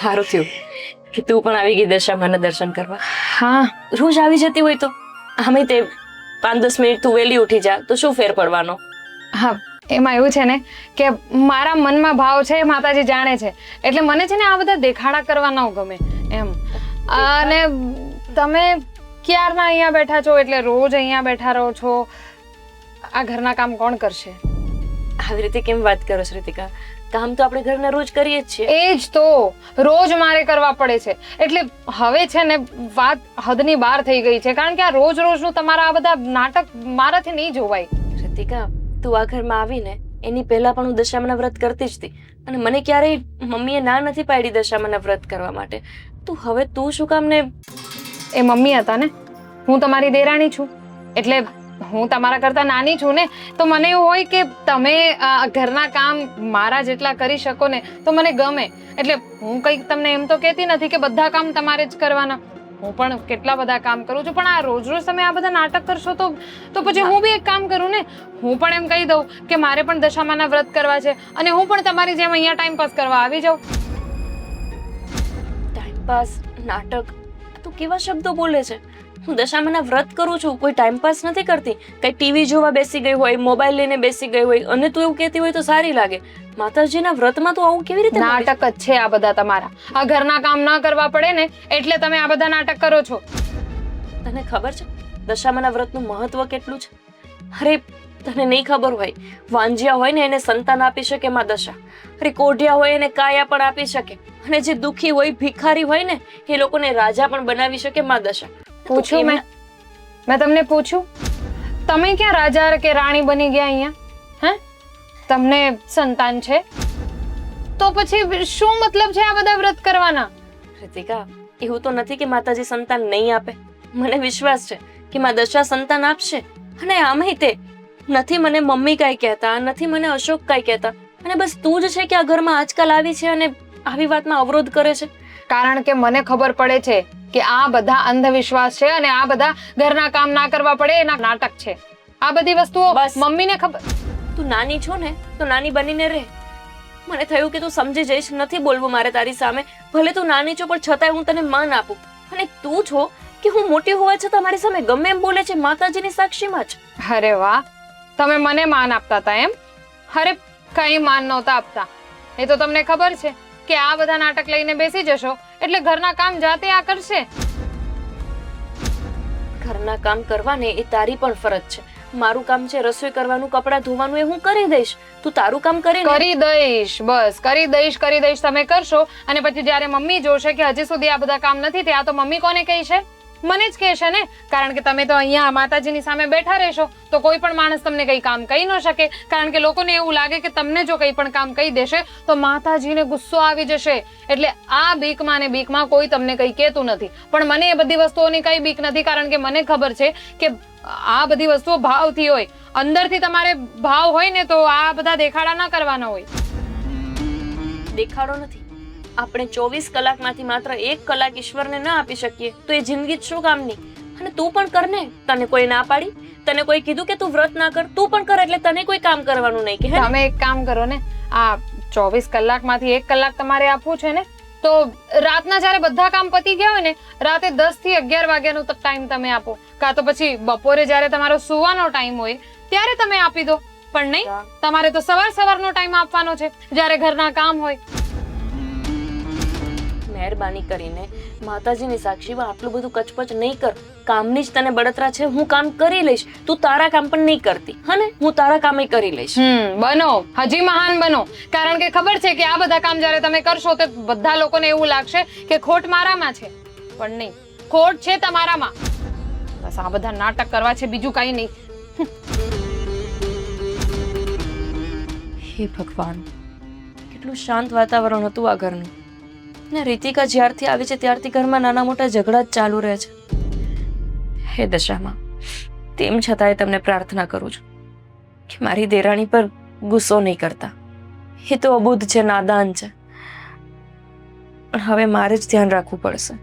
સારું થયું કે તું પણ આવી ગઈ દશામાના દર્શન કરવા. હા રોજ આવી જતી હોય તો આમે તે 5-10 મિનિટ તું વહેલી ઉઠી જા તો શું ફેર પડવાનો? હા એમાં એવું છે ને કે મારા મનમાં ભાવ છે એ માતાજી જાણે છે, એટલે મને છે ને આ બધા દેખાડા કરવા ન ગમે એમ. અને તમે ક્યારના અહીંયા બેઠા છો, એટલે રોજ અહીંયા બેઠા રહો છો, આ ઘરના કામ કોણ કરશે? આવી રીતે કેમ વાત કરો છો રીતિકા? કામ તો આપણે ઘરના રોજ કરીએ જ છીએ. એ જ તો રોજ મારે કરવા પડે છે, એટલે હવે છે ને વાત હદની બહાર થઈ ગઈ છે, કારણ કે આ રોજ રોજનું તમારા આ બધા નાટક મારાથી નહીં જોવાય. રીતિકા, તું આ ઘરમાં આવીને એની પહેલા પણ હું દશામાના વ્રત કરતી જ હતી અને મને ક્યારેય મમ્મીએ ના નથી પાડી દશામાના વ્રત કરવા માટે. તું શું કામ ને? એ મમ્મી હતા ને, હું તમારી દેરાણી છું, એટલે હું તમારા કરતા નાની છું ને, તો મને એવું હોય કે તમે ઘરના કામ મારા જેટલા કરી શકો ને તો મને ગમે. એટલે હું કંઈક તમને એમ તો કહેતી નથી કે બધા કામ તમારે જ કરવાના. હું પણ કેટલા બધા કામ કરું છું, પણ આ રોજ રોજ તમે આ બધા નાટક કરશો તો પછી હું બી એક કામ કરું ને. હું પણ એમ કહી દઉં કે મારે પણ દશામાના વ્રત કરવા છે અને હું પણ તમારી જેમ અહીંયા ટાઈમ પાસ કરવા આવી જાઉં. ટાઈમ પાસ, નાટક, તું કેવા શબ્દો બોલે છે? હું દશામાના વ્રત કરું છું, કોઈ ટાઈમ પાસ નથી કરતી. કઈ ટીવી જોવા બેસી ગઈ હોય, મોબાઈલ લઈને બેસી ગઈ હોય અને તું એવું કહેતી હોય તો સારી લાગે. માતાજીના વ્રતમાં તું આવું કેવી રીતે? નાટક જ છે આ બધા તમારા. આ ઘરના કામ ન કરવા પડે ને એટલે તમે આ બધા નાટક કરો છો. તને ખબર છે દશામાના વ્રતનું મહત્વ કેટલું છે? અરે તને નહીં ખબર હોય, વાંજિયા હોય ને એને સંતાન આપી શકે માં દશા. અરે કોઢિયા હોય એને કાયા પણ આપી શકે, અને જે દુખી હોય, ભિખારી હોય ને એ લોકોને રાજા પણ બનાવી શકે માં દશા. પૂછ્યું મેં તમને પૂછ્યું, તમે ક્યાં રાજા કે રાણી બની ગયા અહીંયા? હે, તમને સંતાન છે તો પછી શું મતલબ છે આ બધા વ્રત કરવાના? રીતિકા, એવું તો નથી કે માતાજી સંતાન નહીં આપે. મને વિશ્વાસ છે કે માં દશા સંતાન આપશે. અને આમે તે નથી મને મમ્મી કાંઈ કહેતા, નથી મને અશોક કાંઈ કહેતા, અને બસ તું જ છે કે આ ઘરમાં આજકાલ આવી છે અને આવી વાતમાં અવરોધ કરે છે. કારણ કે મને ખબર પડે છે કે આ બધા અંધવિશ્વાસ છે અને આ બધા ઘરના કામ ના કરવા પડે એના નાટક છે. આ બધી વસ્તુઓ બસ મમ્મીને ખબર. તું નાની છો ને તો નાની બનીને રહે. મને થયું કે તું સમજી જઈશ, નથી બોલવું મારે તારી સામે. ભલે તું નાની છો પણ છતાંય હું તને માન આપું. અને તું છો કે હું મોટી હોવા છતાં મારી સામે ગમે એમ બોલે છે, માતાજીની સાક્ષીમાં જ. અરે વાહ, તમે મને માન આપતા હતા એમ? અરે કઈ માન નહોતા આપતા. એ તો તમને ખબર છે કે આ બધા નાટક લઈને બેસી જશો એટલે ઘરના કામ જાતે આ કરશે. ઘરના કામ કરવાને એ તારી પણ ફરજ છે. મારું કામ છે રસોઈ કરવાનું, કપડાં ધોવાનું, એ હું કરી દઈશ. તું તારું કામ કરી દઈશ. બસ કરી દઈશ તમે કરશો. અને પછી જ્યારે મમ્મી જોશે કે હજી સુધી આ બધા કામ નથી થયા તો મમ્મી કોને કહેશે? મને જ કહેશે ને. કારણ કે તમે તો અહીંયા માતાજીની સામે બેઠા રહેશો તો કોઈ પણ માણસ તમને કઈ કામ કહી ન શકે, કારણ કે લોકોને એવું લાગે કે તમને જો કઈ પણ કામ કહી દેશે તો માતાજીને ગુસ્સો આવી જશે. એટલે આ બીકમાં ને બીકમાં કોઈ તમને કઈ કહેતું નથી. પણ મને એ બધી વસ્તુઓની કઈ બીક નથી, કારણ કે મને ખબર છે કે આ બધી વસ્તુઓ ભાવથી હોય. અંદરથી તમારે ભાવ હોય ને તો આ બધા દેખાડા ના કરવાના હોય. દેખાડો નથી. આપણે 24 કલાકમાંથી માત્ર 1 કલાક ઈશ્વરને ના આપી શકીએ તો એ જિંદગી શું કામની? અને તું પણ કર ને. તને કોઈ ના પાડી? તને કોઈ કીધું કે તું વ્રત ના કર? તું પણ કર, એટલે તને કોઈ કામ કરવાનું નહીં કે? તમે એક કામ કરો ને, આ 24 કલાકમાંથી 1 કલાક તમારે આપવું છે ને, તો રાતના જ્યારે બધા કામ પતી ગયા હોય ને, રાતે 10 થી 11 વાગ્યાનો ટાઈમ તમે આપો, કાં તો પછી બપોરે જ્યારે તમારો સુવાનો ટાઈમ હોય ત્યારે તમે આપી દો. પણ નહીં, તમારે તો સવારનો ટાઈમ આપવાનો છે જ્યારે ઘરના કામ હોય. મહેરબાની કરીને માતાજીની સાક્ષીમાં આટલું બધું કચપચ નહીં કર. કામની જ તને બળતરા છે. હું કામ કરી લઈશ, તું તારા કામ પણ નહીં કરતી. હા ને, હું તારા કામ કરી લઈશ. બનો, હજી મહાન બનો. કારણ કે ખબર છે કે આ બધા કામ જ્યારે તમે કરશો તો બધા લોકોને એવું લાગશે કે ખોટ મારામાં છે, પણ નહીં, ખોટ છે તમારામાં. બસ આ બધા નાટક કરવા છે, બીજું કઈ નહીં. હે ભગવાન, કેટલું શાંત વાતાવરણ હતું આ ઘરનું. ને રીતિકા જ્યારથી આવી છે ત્યારથી ઘરમાં નાના મોટા ઝઘડા જ ચાલુ રહે છે. હે દશામાં, તેમ છતાંય તમને પ્રાર્થના કરું છું કે મારી દેરાણી પર ગુસ્સો નહીં કરતા. એ તો અબુદ્ધ છે, નાદાન છે. પણ હવે મારે જ ધ્યાન રાખવું પડશે.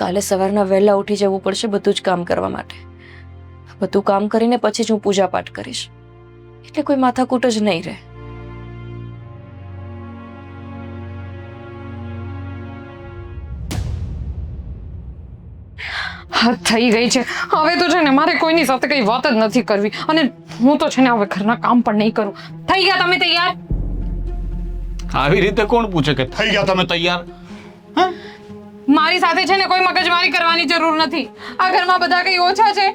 કાલે સવારના વહેલા ઉઠી જવું પડશે બધું જ કામ કરવા માટે. બધું કામ કરીને પછી જ હું પૂજા પાઠ કરીશ, એટલે કોઈ માથાકૂટ જ નહીં રહે. હદ થઈ ગઈ છે. હવે તો છે ને મારે કોઈની સાથે કઈ વાત જ નથી કરવી, અને હું તો છે ને હવે ઘરના કામ પણ નહીં કરું. થઈ ગયા તમે તૈયાર? આવી રીતે કોણ પૂછે કે થઈ ગયા તમે તૈયાર? હા? મારી સાથે છે ને કોઈ મગજમારી કરવાની જરૂર નથી. આ ઘરમાં બધા કઈ ઓછા છે?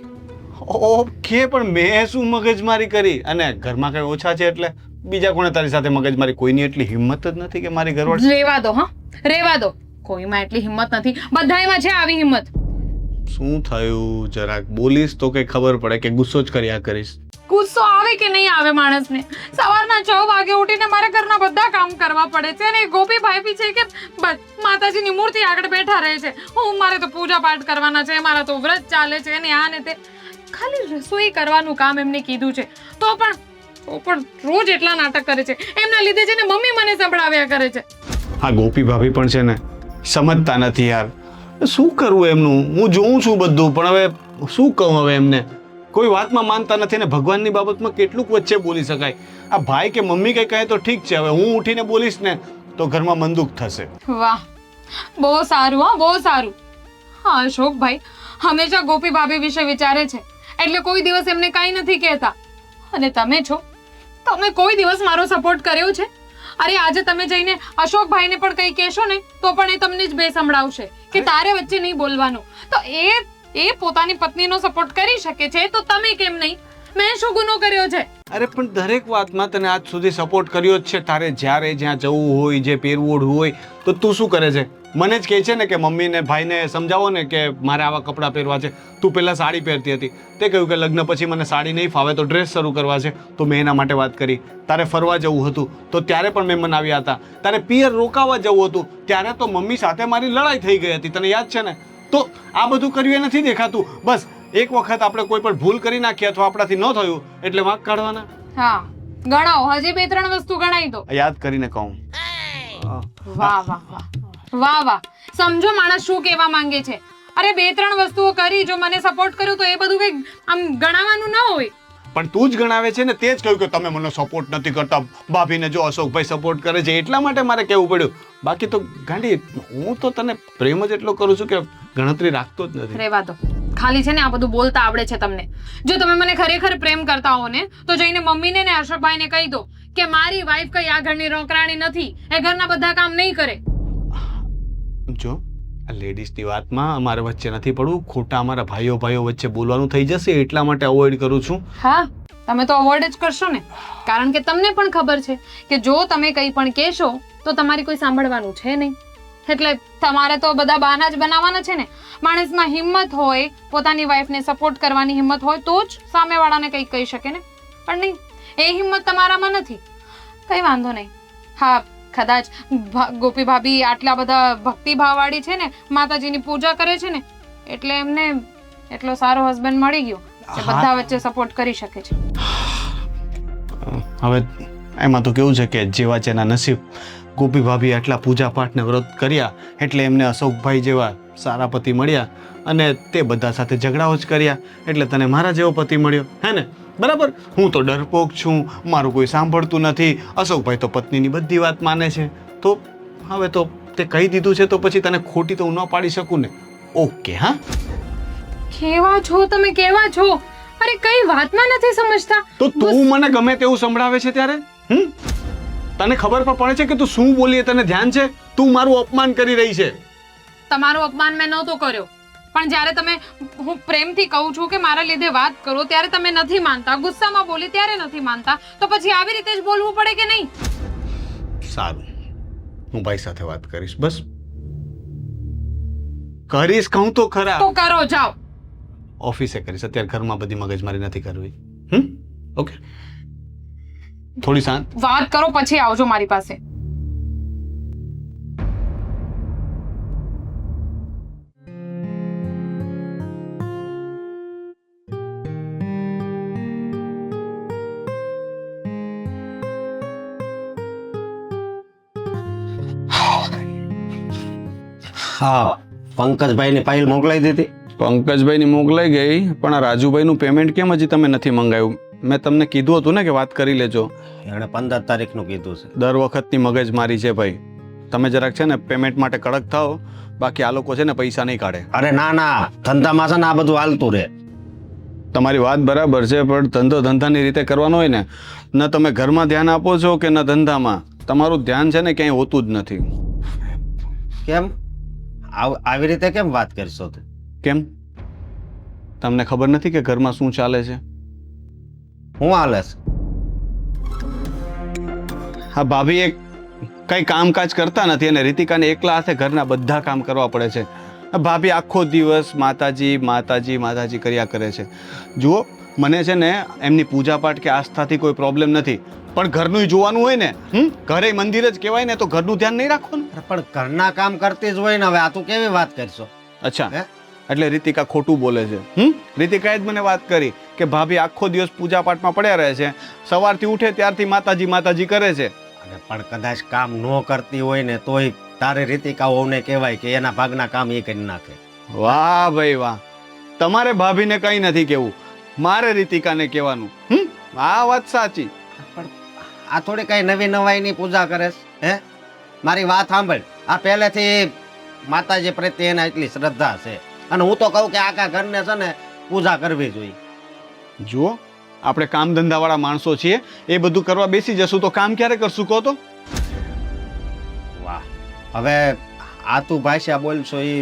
ઓકે, પણ મેં શું મગજમારી કરી? અને ઘરમાં કઈ ઓછા છે એટલે બીજા કોણે તારી સાથે મગજમારી? કોઈની એટલી હિંમત જ નથી કે મારી ઘરવાળી. રેવા દો, હા રેવા દો. કોઈમાં એટલી હિંમત નથી, બધાયમાં છે આવી હિંમત. શું થયું? જરાક બોલીશ તો કઈ ખબર પડે કે ગુસ્સો જ કર્યા કરીશ? ગુસ્સો આવે કે નહીં આવે માણસને? સવારના 6 વાગે ઉઠીને મારે ઘરના બધા કામ કરવા પડે છે, અને ગોપીભાઈ બી છે કે માતાજીની મૂર્તિ આગળ બેઠા રહે છે. મારે તો પૂજા પાઠ કરવાના છે, મારા તો વ્રત ચાલે છે, ને આ ને તે. ખાલી રસોઈ કરવાનું કામ એમને કીધું છે, તો પણ રોજ એટલા નાટક કરે છે. એમના લીધે છે ને મમ્મી મને સંભળાવ્યા કરે છે. હા, ગોપી ભાભી પણ છે ને સમજતા નથી યાર. શું કરવું એમનું? હું જોઉં છું બધું, પણ હવે શું કહું હવે એમને? કોઈ વાતમાં માનતા નથી, ને ભગવાનની બાબતમાં કેટલુંક વચ્ચે બોલી શકાય? આ ભાઈ કે મમ્મી કઈ કહે તો ઠીક છે, હવે હું ઉઠીને બોલીશ ને તો ઘરમાં મંદુક થશે. વાહ, બહુ સારું, હા બહુ સારું. હા, અશોકભાઈ હંમેશા ગોપી ભાભી વિશે વિચારે છે, એટલે કોઈ દિવસ એમને કાંઈ નથી કહેતા. અને તમે છો, તમે કોઈ દિવસ મારો સપોર્ટ કર્યો છે? અરે આજે તમે જઈને અશોકભાઈને પણ કંઈ કહેશો ને તો પણ એ તમને જ બે સંભળાવશે કે તારે વચ્ચે નહીં બોલવાનું. તો એ પોતાની પત્નીનો સપોર્ટ કરી શકે છે, તો તમે કેમ નહીં? મેં શું ગુનો કર્યો છે? અરે પણ દરેક વાતમાં તને આજ સુધી સપોર્ટ કર્યો જ છે. તારે જ્યારે જ્યાં જવું હોય, જે પહેરવું હોય, તો તું શું કરે છે? મને જ કહે છે ને કે મમ્મીને ભાઈને સમજાવો ને કે મારે આવા કપડાં પહેરવા છે. તું પહેલાં સાડી પહેરતી હતી, તે કહ્યું કે લગ્ન પછી મને સાડી નહીં ફાવે તો ડ્રેસ શરૂ કરવા છે, તો મેં એના માટે વાત કરી. તારે ફરવા જવું હતું તો ત્યારે પણ મહેમાન આવ્યા હતા. તારે પિયર રોકાવા જવું હતું ત્યારે તો મમ્મી સાથે મારી લડાઈ થઈ ગઈ હતી, તને યાદ છે ને? તો આ બધું કર્યું એ નથી દેખાતું. બસ એક વખત આપણે કોઈ પણ ભૂલ કરી નાખી અથવા આપણાથી ન થયું એટલે વાંક કાઢવાના. હા, ગણાવો. હજી 2-3 વસ્તુ ગણાવી દો. યાદ કરીને કહું. વાહ વાહ વાહ વાહ વાહ. સમજો માણસ શું કહેવા માંગે છે. અરે 2-3 વસ્તુઓ કરી, જો મને સપોર્ટ કર્યો તો એ બધું કઈ આમ ગણાવવાનું ના હોય. પણ તું જ ગણાવે છે ને, તે જ કહ્યું કે તમે મને સપોર્ટ નથી કરતા. ભાભીને જો અશોકભાઈ સપોર્ટ કરે છે એટલા માટે મારે કહેવું પડ્યું. બાકી તો ગાંડી, હું તો તને પ્રેમ જ એટલો કરું છું કે ગણતરી રાખતો જ નથી. રેવા દો. ખાલી છે ને આ બધું બોલતા આવડે છે તમને. જો તમે મને ખરેખર પ્રેમ કરતા હો ને તો જઈને મમ્મીને ને અશોકભાઈને કહી દો કે મારી વાઈફ કઈ આ ઘરની નોકરાણી નથી, એ ઘરના બધા કામ નહીં કરે. જો આ લેડીઝની વાતમાં અમારે વચ્ચે નથી પડવું. ખોટા અમારા ભાઈઓ વચ્ચે બોલવાનું થઈ જશે એટલા માટે અવોઇડ કરું છું. હા, તમે તો અવોઇડ જ કરશો ને, કારણ કે તમને પણ ખબર છે કે જો તમે કંઈ પણ કહેશો તો તમારી કોઈ સાંભળવાનું છે નહીં. એટલે તમારે તો બધા બહાના જ બનાવવાના છે ને. માણસમાં હિંમત હોય, પોતાની વાઈફને સપોર્ટ કરવાની હિંમત હોય તો જ સામેવાળાને કંઈક કહી શકે ને. પણ નહીં, એ હિંમત તમારામાં નથી. કંઈ વાંધો નહીં. હા, કદાચ ગોપી ભાભી આટલા બધા ભક્તિભાવવાળી છે ને, માતાજીની પૂજા કરે છે ને, એટલે એમને એટલો સારો હસબન્ડ મળી ગયો જે બધા વચ્ચે સપોર્ટ કરી શકે છે. હવે એમાં તો કેવું છે કે જેવા જેના નસીબ. ગોપી ભાભી આટલા પૂજા પાઠ ને વ્રત કર્યા એટલે એમને અશોકભાઈ જેવા સારા પતિ મળ્યા, અને તે બધા સાથે ઝઘડાઓ જ કર્યા એટલે તને મારા જેવો પતિ મળ્યો, હે ને? બરાબર. હું તો ડરપોક છું, મારું કોઈ સાંભળતું નથી. અશોકભાઈ તો પત્નીની બધી વાત માને છે. તો હવે તો તે કહી દીધું છે તો પછી તને ખોટી તો હું ન પાડી શકું ને. ઓકે. હા, કેવા છો તમે, કેવા છો? અરે કઈ વાતમાં નથી સમજતા. તો તું મને ગમે તેવું સંભળાવે છે ત્યારે તને ખબર પણ પડે છે કે તું શું બોલીએ? તને ધ્યાન છે? તું મારું અપમાન કરી રહી છે. તમારું અપમાન મેં નહોતો કર્યો, પણ જ્યારે તમે હું પ્રેમથી કહું છું કે મારા લીધે વાત કરો ત્યારે તમે નથી માનતા, ગુસ્સામાં બોલી ત્યારે નથી માનતા, તો પછી આવી રીતે જ બોલવું પડે કે નહીં? સારું, હું ભાઈ સાથે વાત કરીશ. બસ કરીશ, કહું તો ખરા. તો કરો, જાઓ. ઓફિસે કરીશ, અત્યારે ઘરમાં બધી મગજમારી નથી કરવી. ઓકે, થોડી શાંત વાત કરો પછી આવજો મારી પાસે. હા, પંકજભાઈની ફાઇલ મોકલાઈ દીધી. પંકજભાઈની મોકલાઈ ગઈ, પણ આ રાજુભાઈનું પેમેન્ટ કેમ હજી તમે નથી મંગાવ્યું? મેં તમને કીધું હતું ને કે વાત કરી લેજો. એણે 15 તારીખનું કીધું છે. દર વખતની મગજમારી છે ભાઈ. તમે જરાક છે ને પેમેન્ટ માટે કડક થાઓ, બાકી આ લોકો છે ને પૈસા નહીં કાઢે. અરે ના ના, ધંધામાં છે ને આ બધું હાલતું રહે. તમારી વાત બરાબર છે, પણ ધંધો ધંધાની રીતે કરવાનો હોય ને, ન તમે ઘરમાં ધ્યાન આપો છો કે ન ધંધામાં. તમારું ધ્યાન છે ને ક્યાંય હોતું જ નથી. કેમ આવી રીતે કેમ વાત કરશો તું? કેમ? તમને ખબર નથી કે ઘરમાં શું ચાલે છે? હું હાલે છે? હા, ભાભી એક કઈ કામકાજ કરતા નથી અને રીતિકાને એકલા હાથે ઘરના બધા કામ કરવા પડે છે. ભાભી આખો દિવસ માતાજી માતાજી માતાજી કર્યા કરે છે. જુઓ, મને છે ને એમની પૂજાપાઠ કે આસ્થાથી કોઈ પ્રોબ્લેમ નથી, પણ ઘરનું જોવાનું હોય ને. ઘરે મંદિર જ કહેવાય ને, તો ઘરનું ધ્યાન નહીં રાખવાનું. અરે પણ ઘરના કામ કરતી જ હોય ને, હવે આ તું કેવી વાત કરશો? અચ્છા, હે? એટલે રીતિકા ખોટું બોલે છે. રીતિકાએ જ મને વાત કરી કે ભાભી આખો દિવસ પૂજાપાઠમાં પડ્યા રહે છે, સવારથી ઉઠે ત્યારથી માતાજી માતાજી કરે છે. અરે પણ કદાચ કામ ન કરતી હોય ને તોય તારે રીતિકા વહુને કહેવાય કે એના ભાગના કામ એ કરી નાખે. વાહ ભાઈ વાહ, તમારે ભાભીને કંઈ નથી કહેવું, મારે રીતિકાને કહેવાનું. આ વાત સાચી. પણ આ થોડી કઈ નવી નવાઈની પૂજા કરે છે? હે, મારી વાત સાંભળ. આ પહેલેથી માતાજી પ્રત્યે એને એટલી શ્રદ્ધા છે, અને હું તો કહું કે આખા ઘરને છે ને પૂજા કરવી જોઈએ. જુઓ, આપણે કામ ધંધાવાળા માણસો છીએ, એ બધું કરવા બેસી જશું તો કામ ક્યારે કરશું કહો તો? વાહ, હવે આ તું ભાષા બોલશો એ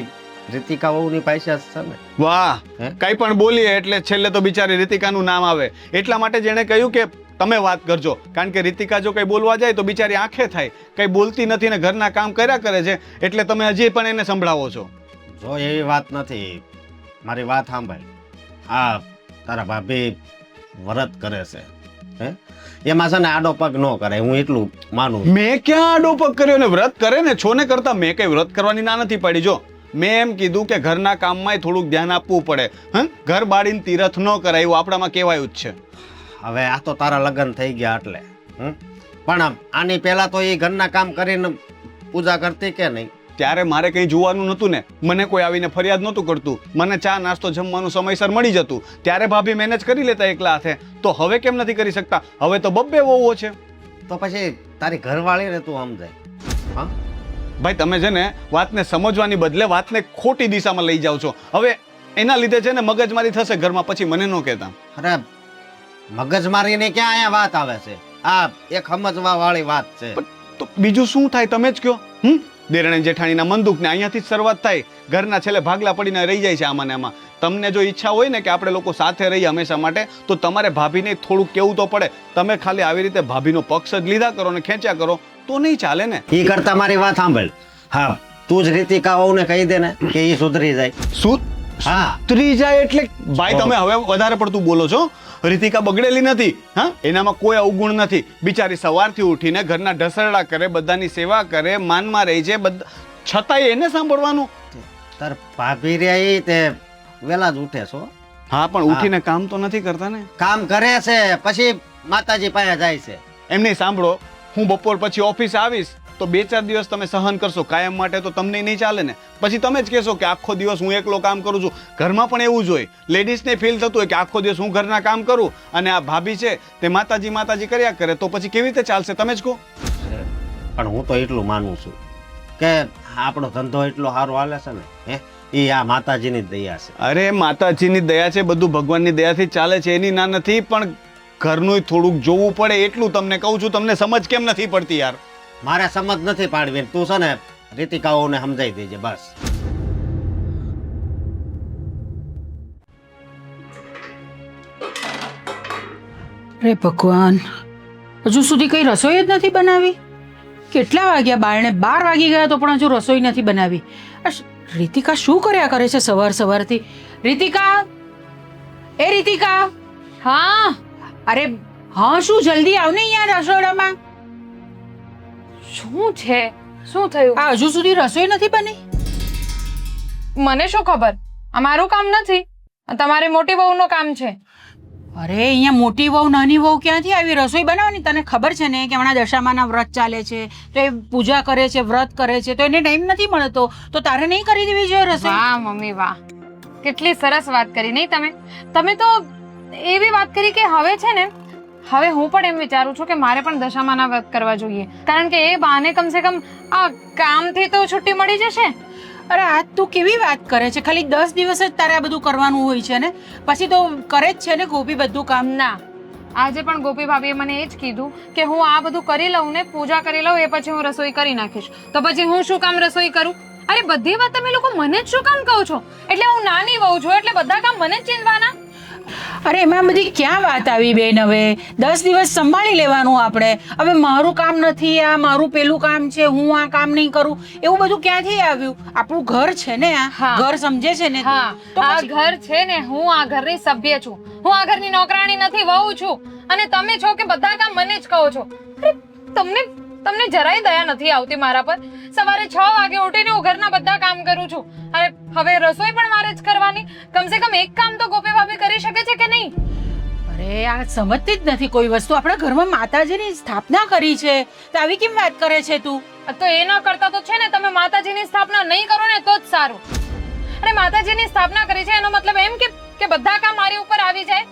રીતિકા વહુની ભાષા છે ને? વાહ, હે? કઈ પણ બોલીએ એટલે છેલ્લે તો બિચારી રીતિકાનું નામ આવે. એટલા માટે જેણે કહ્યું કે તમે વાત કરજો, કારણ કે રીતિકા જો કઈ બોલવા જાય તો બિચારી આંખે થાય, કઈ બોલતી નથી ને ઘરના કામ કર્યા કરે છે, એટલે તમે હજી પણ એને સંભળાવો છો. જો એવી વાત નથી, મારી વાત સાંભળ. આ તારા ભાભી વ્રત કરે છે, હે, એમાં છે ને આડો પગ ન કરાય, હું એટલું માનું. મેં ક્યાં આડો પગ કર્યો? ને વ્રત કરે ને છો ને કરતા, મેં કઈ વ્રત કરવાની ના નથી પાડી. જો મેં એમ કીધું કે ઘરના કામમાં થોડુંક ધ્યાન આપવું પડે. ઘર બાળીને તીરથ ન કરાય એવું આપણામાં કહેવાયું જ છે. હવે આ તો તારા લગ્ન થઈ ગયા એટલે, પણ આની પહેલા તો એ ઘરના કામ કરીને પૂજા કરતી કે નહીં? ત્યારે મારે કંઈ જોવાનું નહોતું ને, મને કોઈ આવીને ફરિયાદ નહોતું કરતું, મને ચા નાસ્તો જમવાનું સમયસર મળી જતું, ત્યારે ભાભી મેનેજ કરી લેતા એકલા હાથે. તો હવે કેમ નથી કરી શકતા? હવે તો બબ્બે વહુઓ છે. તો પછી તારી ઘરવાળીને તું સમજાય. હા ભાઈ, તમે છે ને વાતને સમજવાની બદલે વાતને ખોટી દિશામાં લઈ જાઓ છો. હવે એના લીધે છે ને મગજમારી થશે ઘરમાં, પછી મને ન કહેતા. અરે મગજમારીની ક્યાં અહીંયા વાત આવે છે? આ એક સમજવા વાળી વાત છે. તો બીજું શું થાય તમે જ કહો. દેરાણી જેઠાણીના મંદુક ને અહીંયાથી જ શરૂઆત થાય, ઘરના છેલ્લે ભાગલા પડીને રહી જાય છે આમાં ને આમાં. તમને જો ઈચ્છા હોય ને કે આપણે લોકો સાથે રહીએ હંમેશા માટે, તો તમારે ભાભીને થોડુંક કેવું તો પડે. તમે ખાલી આવી રીતે ભાભીનો પક્ષ જ લીધા કરો ને ખેંચ્યા કરો તો નહીં ચાલે ને. ઈ કરતા મારી વાત સાંભળ. હા, તું જ રીતિકા વહુને કહી દે ને કે ઈ સુધરી જાય. શું? હા, સુધરી જાય એટલે? ભાઈ, તમે હવે વધારે પડતું બોલો છો. રીતિકા બગડેલી નથી. હા, એનામાં કોઈ અવગુણ નથી. બિચારી સવારથી ઉઠીને ઘરના ઢસરડા કરે, બધાની સેવા કરે, માનમાં રહી છે, છતાંય એને સાંભળવાનું. તાર ભાભી રહ્યા તે વેલા જ ઉઠે છો. હા, પણ ઉઠીને કામ તો નથી કરતા ને. કામ કરે છે, પછી માતાજી પાસે જાય છે. એમ નહીં, સાંભળો, હું બપોર પછી ઓફિસ આવીશ તો 2-4 દિવસ તમે સહન કરશો, કાયમ માટે તો તમને નહીં ચાલે ને. પછી તમે જ કહેશો કે આખો દિવસ હું એકલો કામ કરું છું. ઘરમાં પણ એવું જ હોય, લેડીઝને ફીલ થતું હોય કે આખો દિવસ હું ઘરના કામ કરું અને આ ભાભી છે તે માતાજી માતાજી કર્યા કરે, તો પછી કેવી રીતે ચાલશે? તમે જ કહો. પણ હું તો એટલું માનું છું કે આપણો ધંધો એટલો સારો હાલે છે ને, હે, એ આ માતાજીની જ દયા છે. અરે માતાજીની દયા છે, બધું ભગવાનની દયાથી ચાલે છે, એની ના નથી, પણ ઘરનું થોડુંક જોવું પડે એટલું તમને કહું છું. તમને સમજ કેમ નથી પડતી યાર? મારે સમજ નથી પાડવી, તું છે ને રીતિકાઓને સમજાઈ દેજે બસ. અરે ભગવાન, હજુ સુધી કઈ રસોઈ જ નથી બનાવી? કેટલા વાગ્યા? બારણે 12 વાગી ગયા તો પણ હજુ રસોઈ નથી બનાવી. રીતિકા શું કર્યા કરે છે સવારથી? રીતિકા, એ રીતિકા! હા. અરે હા, શું જલ્દી આવ ને અહીંયા રસોડામાં. શું છે? શું થયું? આ હજુ સુધી રસોઈ નથી બની? મને શું ખબર? આ મારું કામ નથી, આ તમારી મોટી વહુનું કામ છે. અરે અહીંયા મોટી વહુ નાની વહુ ક્યાંથી આવી રસોઈ બનાવવાની? તને ખબર છે ને કે હમણાં દશામાના વ્રત ચાલે છે, તો એ પૂજા કરે છે, વ્રત કરે છે, તો એને ટાઈમ નથી મળતો, તો તારે નહીં કરી દેવી જોઈએ રસોઈ? વાહ મમ્મી વાહ, કેટલી સરસ વાત કરી નહીં તમે. તમે તો એવી વાત કરી કે હવે છે ને હવે હું પણ એમ વિચારું છું કે મારે પણ દશામાના વ્રત કરવા જોઈએ, કારણ કે એ બહાને કમસે કમ આ કામથી તો છુટ્ટી મળી જશે. અરે આજ તું કેવી વાત કરે છે? ખાલી 10 દિવસ જ તારે આ બધું કરવાનું હોય છે ને, પછી તો કરે જ છે ને ગોપી બધું કામ. ના, આજે પણ ગોપી ભાભીએ મને એ જ કીધું કે હું આ બધું કરી લઉં ને, પૂજા કરી લઉં, એ પછી હું રસોઈ કરી નાખીશ. તો પછી હું શું કામ રસોઈ કરું? અરે બધી વાત તમે લોકો મને જ શું કામ કહો છો? એટલે હું નાની વહુ છું એટલે બધા કામ મને જ ચીંધવાના? અરે એમાં બધી ક્યાં વાત આવી બેન? હવે 10 દિવસ સંભાળી લેવાનું આપણે. હવે મારું કામ નથી, આ મારું પેલું કામ છે, હું આ કામ નહીં કરું, એવું બધું ક્યાંથી આવ્યું? આપણું ઘર છે ને, આ હા. ઘર સમજે છે ને તું? હા, તો આ પછી- ઘર છે ને, હું આ ઘરની સભ્ય છું, હું આ ઘરની નોકરાણી નથી, વહુ છું. અને તમે છો કે બધા કામ મને જ કહો છો. અરે તમને જરાય દયા નથી આવતી મારા પર. સવારે 6 વાગે ઉઠીને હું ઘરના બધા કામ કરું છું, અને હવે રસોઈ પણ મારે જ કરવાની. કમસે કમ એક કામ તો ગોપી ભાભી કરી શકે છે કે નહીં? અરે આ સમજતી જ નથી કોઈ વસ્તુ. આપણા ઘરમાં માતાજીની સ્થાપના કરી છે તો આવી કેમ વાત કરે છે તું? તો એ ન કરતા તો છે ને તમે માતાજીની સ્થાપના નહીં કરો ને તો જ સારું. અરે માતાજીની સ્થાપના કરી છે એનો મતલબ એમ કે બધા કામ મારી ઉપર આવી જાય?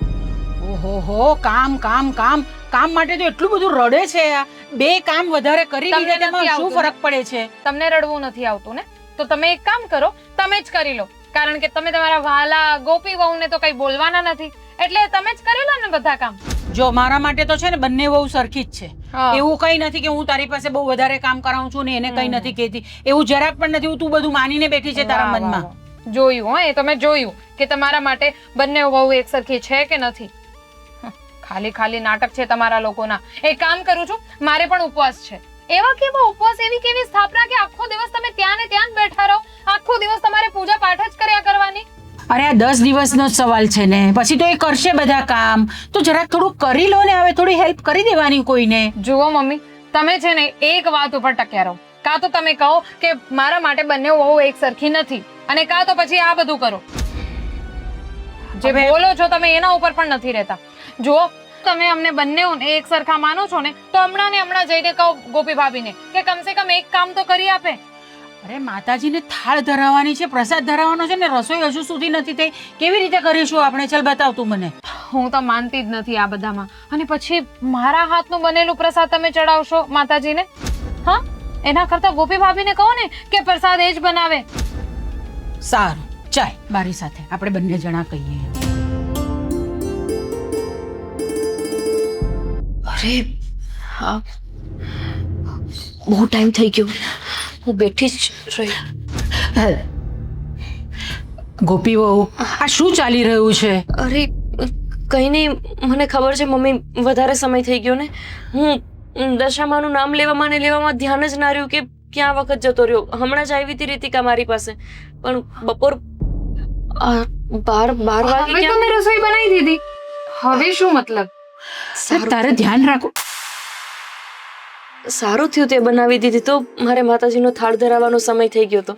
ઓહો, કામ કામ કામ કામ માટે તો એટલું બધું રડે છે. આ 2 કામ વધારે કરી તમને લીધે તેમાં નથી શું આવતું ફરક પડે છે? તમને રડવું નથી આવતું ને, તો તમે એક કામ કરો, તમે જ કરી લો. કારણ કે તમે તમારા વાલા ગોપી વહુને તો કઈ બોલવાના નથી, એટલે તમે જ કરી લો ને બધા કામ. જો મારા માટે તો છે ને બંને બહુ સરખી જ છે. હા. એવું કઈ નથી કે હું તારી પાસે બહુ વધારે કામ કરાવું છું ને એને કઈ નથી કહેતી. એવું જરાક પણ નથી. તું બધું માનીને બેઠી છે તારા વાહ, મનમાં. વાહ, વાહ. જોયું હો, એ તો મેં જોયું કે તમારા માટે બંને વહુ એક સરખી છે કે નથી. ખાલી નાટક છે તમારા લોકોના. એક કામ કરું છું, મારે પણ ઉપવાસ છે. એવા કેવા ઉપવાસ, એવી કેવી સ્થાપના કે આખો દિવસ તમે ત્યાં ને ત્યાં જ બેઠા રહો? આખો દિવસ તમારે પૂજા પાઠ જ કર્યા કરવાની? અરે આ 10 દિવસનો જ સવાલ છે ને, પછી તો એ કરશે બધા કામ. તો જરાક થોડું કરી લો ને. હવે થોડી હેલ્પ કરી દેવાની કોઈને. જુઓ મમ્મી, તમે છે ને એક વાત ઉપર ટક્યા રહો. કાં તો તમે કહો કે મારા માટે બંને વહુ એક સરખી નથી, અને કાં તો પછી આ બધું કરો. જે બોલો છો તમે એના ઉપર પણ નથી રહેતા. જુઓ, તમે અમને બંનેઓને એક સરખા માનો છો ને, તો હમણાં ને હમણાં જઈને કહો ગોપી ભાભીને કે કમસે કમ એક કામ તો કરી આપે. અરે માતાજીને થાળ ધરાવવાની છે, પ્રસાદ ધરાવવાનો છે ને, રસોઈ હજુ સુધી નથી થઈ. કેવી રીતે કરીશું આપણે? ચાલ બતાવ તું મને. હું તો માનતી જ નથી આ બધામાં. અને પછી મારા હાથનું બનેલું પ્રસાદ તમે ચડાવશો માતાજીને? હા, એના કરતા ગોપી ભાભીને કહો ને કે પ્રસાદ એ જ બનાવે. સારું, ચાલ મારી સાથે આપણે બંને જણા કહીએ. અરે હા, બહુ ટાઈમ થઈ ગયો, હું બેઠી જ રહી. ગોપી વહુ, આ શું ચાલી રહ્યું છે? અરે કંઈ નહીં, મને ખબર છે મમ્મી, વધારે સમય થઈ ગયો ને. હું દશામાનું નામ લેવામાં ધ્યાન જ ના રહ્યું કે ક્યાં વખત જતો રહ્યો. હમણાં જ આવી હતી રીતિકા મારી પાસે, પણ બપોર 12 વાગે હવે તમે રસોઈ બનાવી દીધી, હવે શું મતલબ? તારે ધ્યાન રાખો. સારું થયું તે બનાવી દીધી, તો મારે માતાજીનો થાળ ધરાવવાનો સમય થઈ ગયો હતો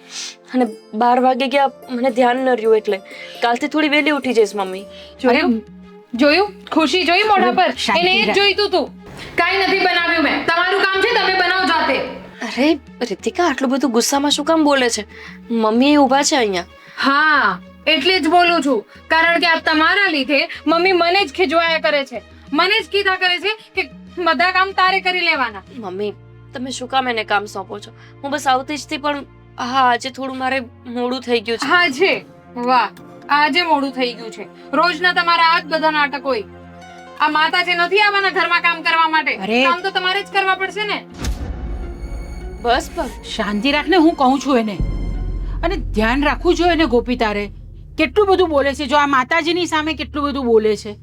અને 12 વાગે ગયા, મને ધ્યાન ન રહ્યું. એટલે કાલથી થોડી વહેલી ઉઠી જઈશ મમ્મી. જોયું ખુશી જોઈ મોઢા પર? શાંતિ એને એ જ રાખ. જોઈતું તું. કાઈ નથી બનાવ્યું મેં, તમારું કામ છે, તમે બનાવો જાતે. અરે રીતિકા, આટલું બધું ગુસ્સામાં શું કામ બોલે છે? મમ્મી ઊભા છે અહીંયા. હા, એટલે જ બોલું છું, કારણ કે આ તમારા લીધે મમ્મી મને જ ખીજવાયા કરે છે, મને જ કીધા કરે છે કે બધા કામ તારે કરી લેવાના. મમ્મી, તમે શું કામ એને કામ સોંપો છો? હું બસ આવતી જ હતી, પણ હા આજે થોડું મારે મોડું થઈ ગયું છે. હા છે, વાહ, આજે મોડું થઈ ગયું છે. રોજના તમારા આ જ બધા નાટક હોય. આ માતાજી નથી આવવાના ઘરમાં કામ કરવા માટે. અરે. કામ તો તમારે જ કરવા પડશે ને. બસ બસ, શાંતિ રાખને, હું કહું છું એને. અને ધ્યાન રાખવું જોઈએ ને ગોપી તારે. કેટલું બધું બોલે છે, જો આ માતાજીની સામે કેટલું બધું બોલે છે.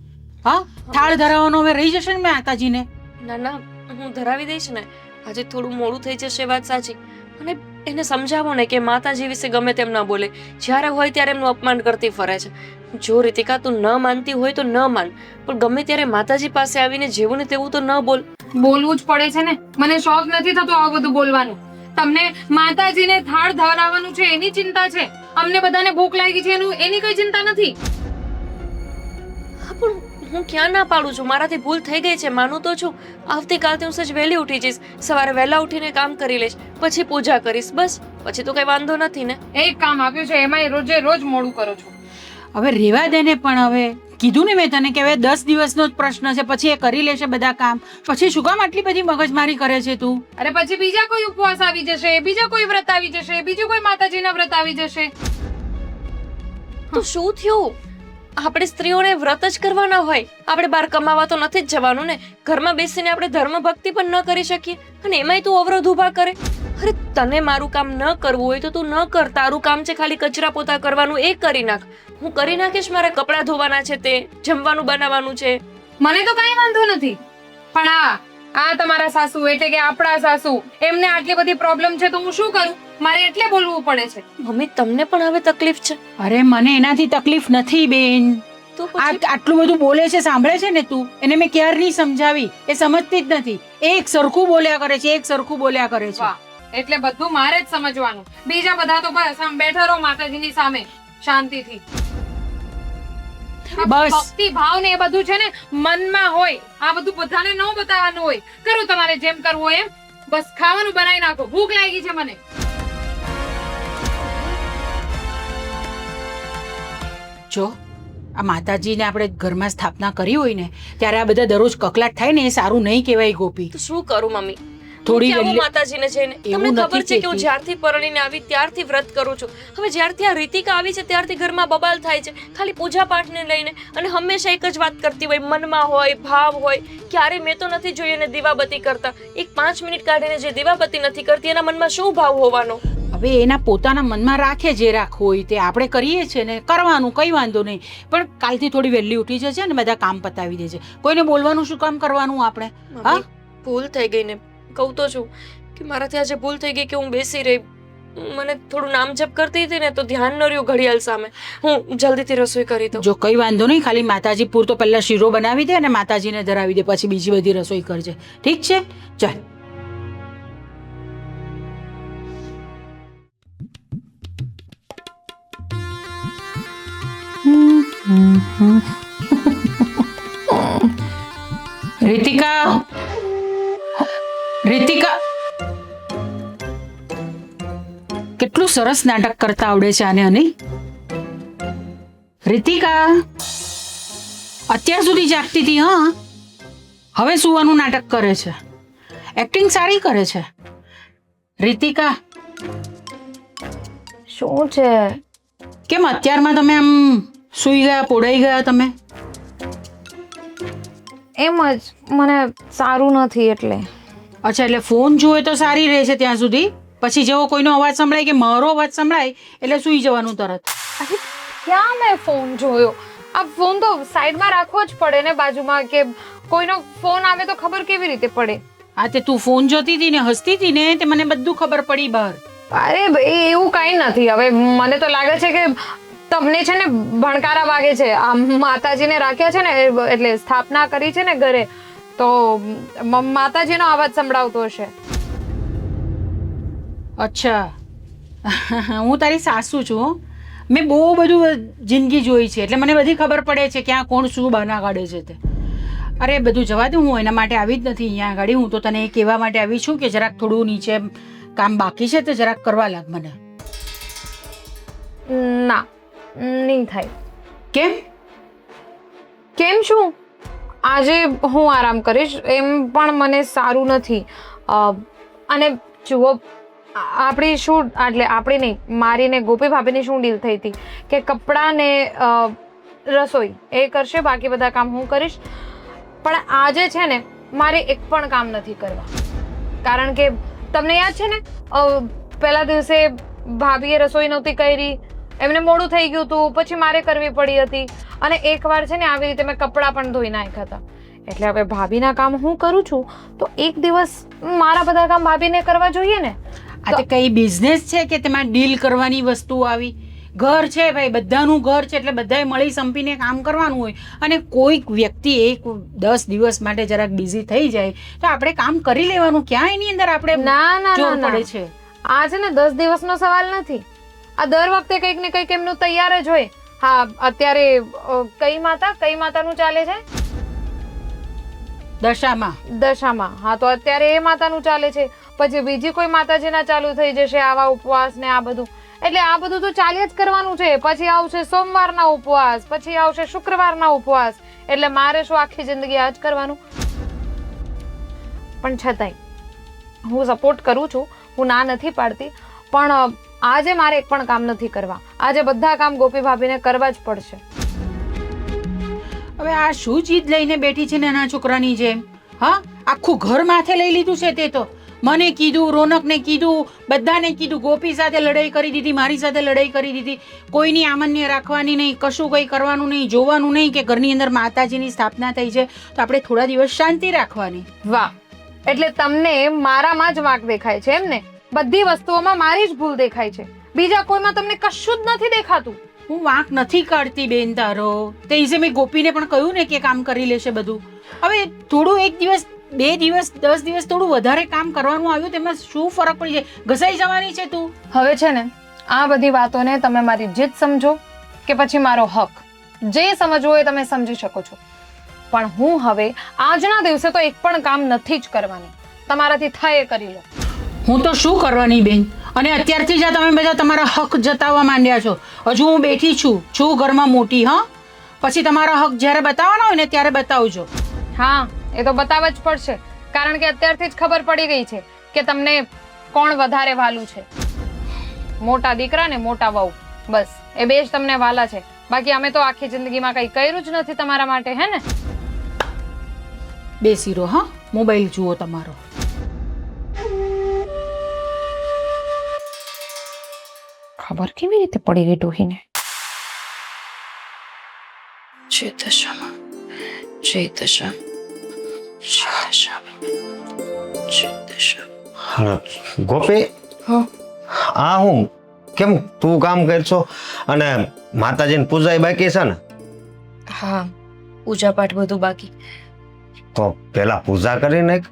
હા, થાળ ધરાવવાનો હવે રહી જશે ને માતાજીને. ના ના, હું ધરાવી દઈશ ને. આજે થોડું મોડું થઈ જશે, વાત સાચી. અને એને સમજાવો ને કે માતાજી વિશે ગમે તેમ ન બોલે. જ્યારે હોય ત્યારે એમનું અપમાન કરતી ફરે છે. જો રીતિકા, તું ન માનતી હોય તો ન માન, પણ ગમે ત્યારે માતાજી પાસે આવીને જેવું ને તેવું તો ન બોલ. બોલવું જ પડે છે ને. મને શોખ નથી થતો આવું બધું બોલવાનું. તમને માતાજીને થાળ ધરાવવાનું છે એની ચિંતા છે, અમને બધાને ભૂખ લાગી છે એની કોઈ ચિંતા નથી. હા, પણ હું ક્યાં ના પાડું છું? મારાથી ભૂલ થઈ ગઈ છે, માનું તો છું. આવતીકાલથી હું સજ વહેલી ઉઠી જઈશ, સવારે વહેલા ઉઠીને કામ કરી લઈશ, પછી પૂજા કરીશ. બસ, પછી તો કઈ વાંધો નથી ને. એક કામ આપ્યું છે એમાંય રોજે રોજ મોડું કરો છો. હવે રેવા દે ને. પણ હવે કીધું ને મેં તને કે હવે 10 દિવસનો જ પ્રશ્ન છે, પછી એ કરી લેશે બધા કામ. પછી શું કામ આટલી બધી મગજમારી કરે છે તું? અરે પછી બીજા કોઈ ઉપવાસ આવી જશે, બીજા કોઈ વ્રત આવી જશે, બીજું કોઈ માતાજીના વ્રત આવી જશે. તો શું થયું? આપણે સ્ત્રીઓને વ્રત જ કરવાના હોય? આપણે બહાર કમાવા તો નથી જ જવાનું ને. ઘરમાં બેસીને આપણે ધર્મ ભક્તિ પણ ન કરી શકીએ, અને એમાંય તું અવરોધ ઊભા કરે. અરે તને મારું કામ ન કરવું હોય તો તું ન કર. તારું કામ છે ખાલી કચરા પોતા કરવાનું, એ કરી નાખ. હું કરી નાખીશ. મારે કપડાં ધોવાના છે, તે જમવાનું બનાવવાનું છે. મને તો કઈ વાંધો નથી, પણ આ તમારા સાસુ એટલે કે આપણા સાસુ, એમને આટલી બધી પ્રોબ્લેમ છે તો હું શું કરું? મારે એટલે બોલવું પડે છે. મમ્મી તમને પણ હવે તકલીફ છે? અરે મને એનાથી તકલીફ નથી બેન. તો આટલું બધું બોલે છે, સાંભળે છે ને તું? એને મેં ક્યારની સમજાવી, એ સમજતી જ નથી. એક સરખું બોલ્યા કરે છે, એક સરખું બોલ્યા કરે છે. વાહ, એટલે બધું મારે જ સમજવાનું. બીજા બધા તો બસ આમ બેઠા રહો માતાજીની સામે શાંતિથી. બસ. ભક્તિ ભાવ ને એ બધું છે ને મનમાં હોય, આ બધું બધાને ન બતાવવાનું હોય. કરો તમારે જેમ કરવું હોય એમ. બસ ખાવાનું બનાવી નાખો, ભૂખ લાગી છે મને. જો આ માતાજીને આપણે ઘરમાં સ્થાપના કરી હોય ને, ત્યારે આ બધા દરરોજ કકલાટ થાય ને, એ સારું નહીં કહેવાય ગોપી. તો શું કરું મમ્મી? થોડી હું વહેલી- માતાજીને જઈને તમને એવું ખબર નથી છે કે હું કહેતી. જ્યારથી પરણીને આવી ત્યારથી વ્રત કરું છું. હવે જ્યારથી આ રીતિકા આવી છે ત્યારથી ઘરમાં બબાલ થાય છે, ખાલી પૂજા પાઠને લઈને. અને હંમેશા એક જ વાત કરતી હોય, મનમાં હોય, ભાવ હોય. ક્યારે મેં તો નથી જોઈ એને દીવાબત્તી કરતા. એક 5 મિનિટ કાઢીને જે દીવાબત્તી નથી કરતી, એના મનમાં શું ભાવ હોવાનો? હવે એના પોતાના મનમાં રાખે, જે રાખવું હોય તે આપણે કરીએ છીએ ને, કરવાનું કઈ વાંધો નહીં. પણ કાલથી થોડી વહેલી ઉઠી જશે ને, બધા કામ પતાવી દેજે. કોઈને બોલવાનું શું કામ કરવાનું આપણે? હા, મમ્મી, ભૂલ થઈ ગઈ ને. કહું તો છું કે મારાથી આજે ભૂલ થઈ ગઈ કે હું બેસી રહી. મને થોડું નામ જપ કરતી હતી ને તો ધ્યાન ન રહ્યું ઘડિયાળ સામે. હું જલ્દીથી રસોઈ કરી દઉં. જો કઈ વાંધો નહીં, ખાલી માતાજી પૂરતો પહેલા શીરો બનાવી દે અને માતાજીને ધરાવી દે, પછી બીજી બધી રસોઈ કરજે. ઠીક છે? ચાલ. રીતિકા, રીતિકા, કેટલું સરસ નાટક કરતા આવડે છે આને. અને રીતિકા અત્યાર સુધી જાગતી હતી, હા, હવે સુવાનું નાટક કરે છે. એક્ટિંગ સારી કરે છે. રીતિકા, શું છે? કેમ અત્યારમાં તમે આમ સૂઈ ગયા, પોડાઈ ગયા તમે? એમ જ મને સારું નથી એટલે. અચ્છા, એટલે ફોન જુએ તો સારી રહે છે ત્યાં સુધી, પછી જેવો કોઈનો અવાજ સંભળાય કે મારો અવાજ સંભળાય એટલે સૂઈ જવાનું તરત. અરે ક્યાં મેં ફોન જોયો? આ ફોન તો સાઈડમાં રાખવો જ પડે ને બાજુમાં, કે કોઈનો ફોન આવે તો ખબર કેવી રીતે પડે? આ તે તું ફોન જોતી હતી ને હસતી હતી ને, તે મને બધું ખબર પડી બહાર. અરે ભાઈ એવું કઈ નથી. હવે મને તો લાગે છે કે તમને છે ને ભણકારા વાગે છે. આ માતાજીને રાખ્યા છે ને, એટલે સ્થાપના કરી છે ને ઘરે, તો માતાજીનો અવાજ સંભળાવતો હશે. અચ્છા, હું તારી સાસુ છું હો. મેં બહુ બધું જિંદગી જોઈ છે, એટલે મને બધી ખબર પડે છે ક્યાં કોણ શું બના કાઢે છે તે. અરે બધું જવા દે, હું એના માટે આવી જ નથી અહીંયા આગળ. હું તો તને એ કહેવા માટે આવી છું કે જરાક થોડું નીચે કામ બાકી છે તે જરાક કરવા લાગ મને. ના, નહીં થાય. કેમ? કેમ શું? આજે હું આરામ કરીશ. એમ પણ મને સારું નથી. અને જુઓ, આપણી શું, એટલે આપણી નહીં, મારી ને ગોપી ભાભીની શું ડીલ થઈ હતી કે કપડાં ને રસોઈ એ કરશે, બાકી બધા કામ હું કરીશ. પણ આજે છે ને મારે એક પણ કામ નથી કરવા. કારણ કે તમને યાદ છે ને, પહેલા દિવસે ભાભીએ રસોઈ નહોતી કરી, એમને મોડું થઈ ગયું હતું, પછી મારે કરવી પડી હતી. અને એકવાર છે ને આવી રીતે મેં કપડાં પણ ધોઈ નાખ્યા હતા. એટલે હવે ભાભીના કામ હું કરું છું તો એક દિવસ મારા બધા કામ ભાભીને કરવા જોઈએ ને. આ તે કઈ બિઝનેસ છે કે તેમાં ડીલ કરવાની વસ્તુ આવી? ઘર છે ભાઈ, બધાનું ઘર છે, એટલે બધાએ મળી સંપીને કામ કરવાનું હોય. અને કોઈક વ્યક્તિ 10 દિવસ માટે જરાક બિઝી થઈ જાય તો આપણે કામ કરી લેવાનું. ક્યાં એની અંદર આપણે ના ના જોર ના પડે છે? આ છે ને 10 દિવસનો સવાલ નથી. આ દર વખતે કંઈક ને કંઈક એમનું તૈયાર જ હોય. હા, અત્યારે કઈ માતાનું ચાલે છે? દશામાં. હા, તો અત્યારે એ માતાનું ચાલે છે. પછી બીજી કોઈ માતાજીના ચાલુ થઈ જશે આવા ઉપવાસ ને આ બધું. એટલે આ બધું તો ચાલ્યા જ કરવાનું છે. પછી આવશે સોમવારના ઉપવાસ, પછી આવશે શુક્રવારના ઉપવાસ. એટલે મારે શું આખી જિંદગી આ જ કરવાનું? પણ છતાંય હું સપોર્ટ કરું છું, હું ના નથી પાડતી, પણ આજે મારે એક પણ કામ નથી કરવા. આજે બધા કામ ગોપી ભાભીને કરવા જ પડશે. હવે આ શું જીદ લઈને બેઠી છે નાના છોકરાની જેમ? હા, આખું ઘર માથે લઈ લીધું છે તે તો. મને કીધું, રોનકને કીધું, બધાને કીધું, ગોપી સાથે લડાઈ કરી દીધી, મારી સાથે લડાઈ કરી દીધી. કોઈની આમન્ય રાખવાની નહીં, કશું કંઈ કરવાનું નહીં, જોવાનું નહીં કે ઘરની અંદર માતાજીની સ્થાપના થઈ છે તો આપણે થોડા દિવસ શાંતિ રાખવાની. વાહ, એટલે તમને મારામાં જ વાંક દેખાય છે એમ ને? બધી વસ્તુઓમાં મારી જ ભૂલ દેખાય છે, બીજા કોઈમાં તમને કશું જ નથી દેખાતું. હું વાંક નથી કાઢતી બેન તારો. તે વિશે મેં ગોપીને પણ કહ્યું ને કે કામ કરી લેશે બધું. હવે થોડું 1 દિવસ 2 દિવસ 10 દિવસ થોડું વધારે કામ કરવાનું આવ્યું તેમાં શું ફરક પડી જાય? ઘસાઈ જવાની છે તું. હવે છે ને આ બધી વાતોને તમે મારી જીત સમજો કે પછી મારો હક, જે સમજવો હોય તમે સમજી શકો છો. પણ હું હવે આજના દિવસે તો એક પણ કામ નથી જ કરવાની. તમારાથી થાય કરી લો. હું તો શું કરવાની બેન? અને અત્યારથી જ તમે બધા તમારા હક જતાવવા માંડ્યા છો. હજુ હું બેઠી છું ઘરમાં મોટી. હા, પછી તમારા હક જ્યારે બતાવવાના હોય ને ત્યારે બતાવજો. હા, એ તો બતાવવા જ પડશે, કારણ કે અત્યારથી જ ખબર પડી ગઈ છે કે તમને કોણ વધારે વાલું છે. મોટા દીકરા ને મોટા વહુ, બસ એ બે જ તમને વાલા છે. બાકી અમે તો આખી જિંદગીમાં કંઈ કર્યું જ નથી તમારા માટે, હે ને? બેસી રહો. હા, મોબાઈલ જુઓ તમારો. ખબર કેવી રીતે પડી ગઈ ડોહીને? જય દશામાં, જય દશા, જય દશા, જય દશા. હા, ગોપી, હા, આ હું કેમ તું કામ કરશો અને માતાજીની પૂજા બાકી છે ને? હા, પૂજા પાઠ બધું બાકી. તો પેલા પૂજા કરી નાખ.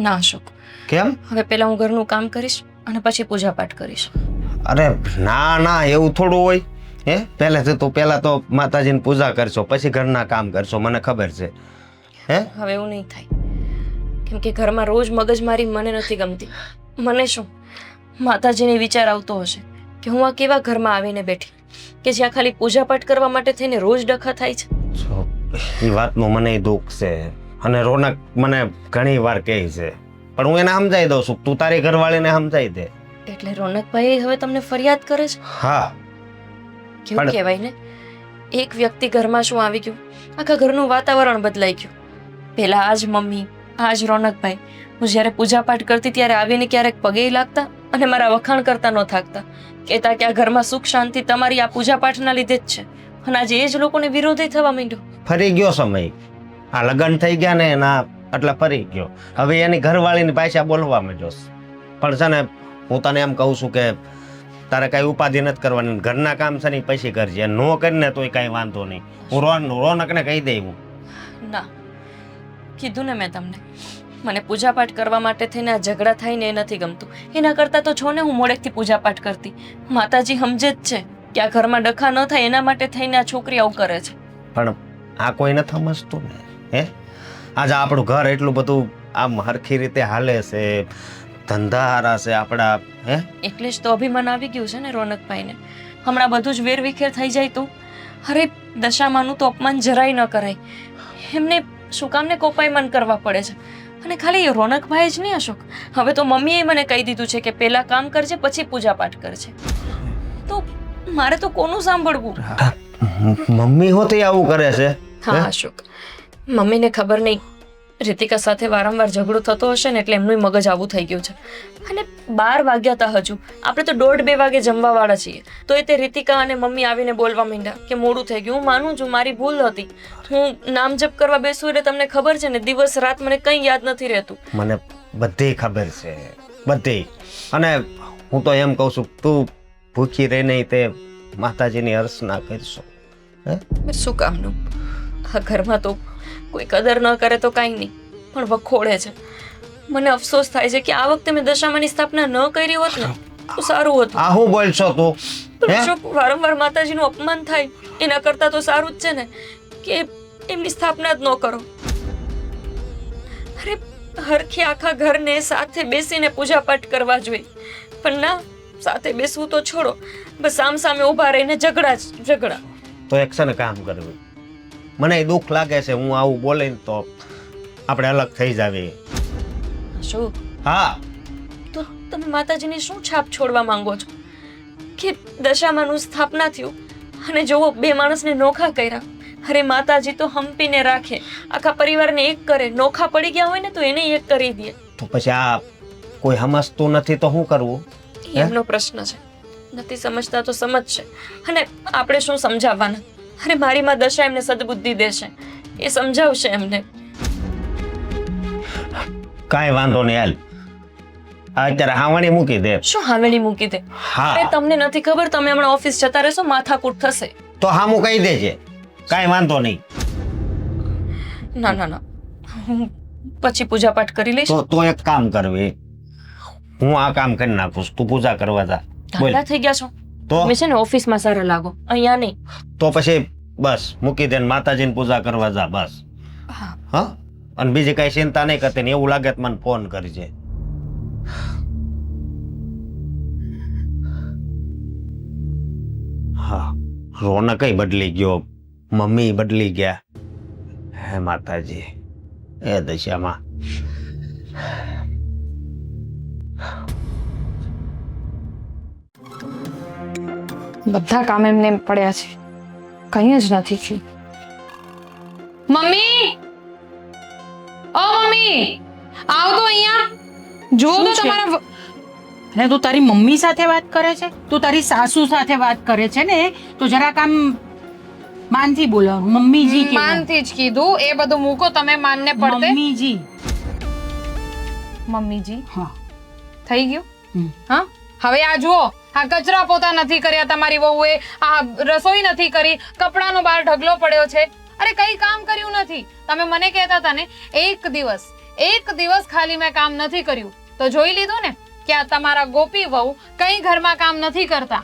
ના અશોક, કેમ? હવે પેલા હું ઘરનું કામ કરીશ અને પછી પૂજા પાઠ કરીશ. અરે ના, એવું થોડું હોય. હે, પહેલેથી તો પેલા તો માતાજીની પૂજા કરશો, પછી ઘરના કામ કરશો, મને ખબર છે. હે, હવે એવું નહીં થાય, કેમ કે ઘરમાં રોજ મગજમારી મને નથી ગમતી. મને શું માતાજીને વિચાર આવતો હશે કે હું આ કેવા ઘરમાં આવીને બેઠી કે જ્યાં ખાલી પૂજા પાઠ કરવા માટે થઈને રોજ ડખા થાય છે. જો, એ વાતનું મને દુઃખ છે અને રોનક મને ઘણી વાર કહે છે, પણ હું એને સમજાવી દઉં છું. તું તારી ઘરવાળીને સમજાવી દે. એટલે રોનકભાઈ હવે તમને ફરિયાદ કરે છે? હા, કેવું પણ- કહેવાય ને, એક વ્યક્તિ ઘરમાં શું આવી ગયું, આખા ઘરનું વાતાવરણ બદલાઈ ગયું. પેલા આજ મમ્મી, આજ રોનકભાઈ. હું જ્યારે પૂજા પાઠ કરતી ત્યારે આવીને ક્યારેક પગે લાગતા અને મારા વખાણ કરતા ન થાકતા, કહેતા કે આ ઘરમાં સુખ શાંતિ તમારી આ પૂજા પાઠના લીધે જ છે. અને આજે એ જ લોકોને વિરોધી થવા માંડ્યો. ફરી ગયો સમય. આ લગ્ન થઈ ગયા ને એના એટલે ફરી ગયો. હવે એની ઘરવાળીની પાછા બોલવા માંડ્યો છે. પણ છે ને, હું તને એમ કહું છું કે તારે કઈ ઉપાધિ નથી કરવાની. ઘરના કામ છે ને પછી કરજે. નો કરીને તોય કઈ વાંધો નહીં. હું રોનકને કહી દઈ. હું ના, કીધું ને મેં તમને, મને પૂજા પાઠ કરવા માટે થઈને આ ઝઘડા થાય ને એ નથી ગમતું. એના કરતાં તો છો ને હું મોડેકથી પૂજા પાઠ કરતી. માતાજી સમજે જ છે કે આ ઘરમાં ડખા ન થાય એના માટે થઈને આ છોકરી આવું કરે છે. પણ આ કોઈ નથી સમજતું ને. હે, આજે આપણું ઘર એટલું બધું આમ હરખી રીતે હાલે છે, ધંધા હારા છે આપણા. હે, એટલે જ તો અભિમાન આવી ગયું છે ને રોનકભાઈને. હમણાં બધું જ વેરવિખેર થઈ જાય તો? અરે દશામાનું તો અપમાન જરાય ન કરાય. એમને શું કામને કોપાયમાન કરવા પડે છે? અને ખાલી રોનકભાઈ જ નહીં અશોક, હવે તો મમ્મીએ મને કહી દીધું છે કે પહેલા કામ કરજે પછી પૂજા પાઠ કરજે. તો મારે તો કોનું સાંભળવું? મમ્મી હોતી આવું કરે છે. હા અશોક, મમ્મીને ખબર નહીં, રીતિકા સાથે વારંવાર ઝઘડો થતો હશે ને એટલે એમનું મગજ આવું થઈ ગયું છે. અને 12 વાગ્યા હતા હજુ, આપણે તો 1:30-2 વાગે જમવા વાળા છીએ. તો એ તે રીતિકા અને મમ્મી આવીને બોલવા માંડ્યા કે મોડું થઈ ગયું. હું માનું છું મારી ભૂલ હતી. હું નામ જપ કરવા બેસું એટલે તમને ખબર છે ને, દિવસ રાત મને કંઈ યાદ નથી રહેતું. મને બધી ખબર છે, બધી. અને હું તો એમ કહું છું, તું ભૂખી રહી નહીં તે માતાજીની અર્ચના કરશો. શું કામનું? આ ઘરમાં તો કોઈ કદર ન કરે તો કાંઈ નહીં, પણ વખોડે છે. મને અફસોસ થાય છે કે આ વખતે મેં દશામાની સ્થાપના ન કરી હોત ને તો સારું હતું. આ હું બોલશો તું? પણ જો વારંવાર માતાજીનું અપમાન થાય એના કરતાં તો સારું જ છે ને કે એમની સ્થાપના જ ન કરો. અરે હરખી આખા ઘરને સાથે બેસીને પૂજા પાઠ કરવા જોઈએ, પણ ના, સાથે બેસવું તો છોડો, બસ સામે ઊભા રહીને ઝઘડા. તો એક છે ને કામ કરવું, મને દુઃખ લાગે છે હું આવું બોલે તો આપણે અલગ થઈ જાવી. શું? હા, તો તમે માતાજીની શું છાપ છોડવા માંગો છો કે દશામાનું સ્થાપના થયું અને જોવો બે માણસને નોખા કર્યા? અરે માતાજી તો હંપીને રાખે, આખા પરિવારને એક કરે. નોખા પડી ગયા હોય ને તો એને એક કરી દે. તો પછી આ કોઈ સમજતું નથી તો શું કરવું? એમનો પ્રશ્ન છે, નથી સમજતા તો સમજશે. અને આપણે શું સમજાવવાના? અરે મારી માં દશા એમને સદબુદ્ધિ દેશે, એ સમજાવશે એમને. કાંઈ વાંધો નહીં, હાલ અત્યારે હાવણી મૂકી દે. શું હાવેલી મૂકી દે? હા, અરે તમને નથી ખબર, તમે હમણાં ઓફિસ જતા રહેશો, માથાકૂટ થશે. તો હામું કહી દેજે, કાંઈ વાંધો નહીં. ના, હું પછી પૂજા પાઠ કરી લઈશ. તો એક કામ કરવી, હું આ કામ કરી નાખું, તું પૂજા કરવા જા. બોલ. ઢાંડા થઈ ગયા છો તો તમે છે ને ઓફિસમાં સારા લાગો, અહીંયા નહીં. તો પછી બસ મૂકી દે ને માતાજીની પૂજા કરવા જા બસ. હા. હા, અને બીજી કઈ ચિંતા નહીં કરતી ને એવું લાગે તો મને ફોન કરજે. હા, રોનક બદલી ગયો, મમ્મી બદલી ગયા. હે માતાજી, એ દશામાં બધા કામ એમને એમ પડ્યા છે, કંઈ જ નથી થયું. મમ્મી, ઓ મમ્મી, આવ તો અહીંયા. જો તો શું છે? તમારા અને તું તારી મમ્મી સાથે વાત કરે છે, તું તારી સાસુ સાથે વાત કરે છે ને, તો જરાક આમ માનથી બોલાવ. મમ્મીજી કે માનથી જ કીધું, એ બધું મૂકો તમે માનને પડતે. મમ્મીજી. મમ્મીજી હા. થઈ ગયું. હમ. હા, હવે આ જુઓ, આ કચરા પોતા નથી કર્યા તમારી વહુએ, આ રસોઈ નથી કરી, કપડાનો બહાર ઢગલો પડ્યો છે. અરે કઈ કામ કર્યું નથી. તમે મને કહેતા હતા ને એક દિવસ ખાલી મેં કામ નથી કર્યું, તો જોઈ લીધું ને કે આ તમારા ગોપી વહુ કઈ ઘરમાં કામ નથી કરતા.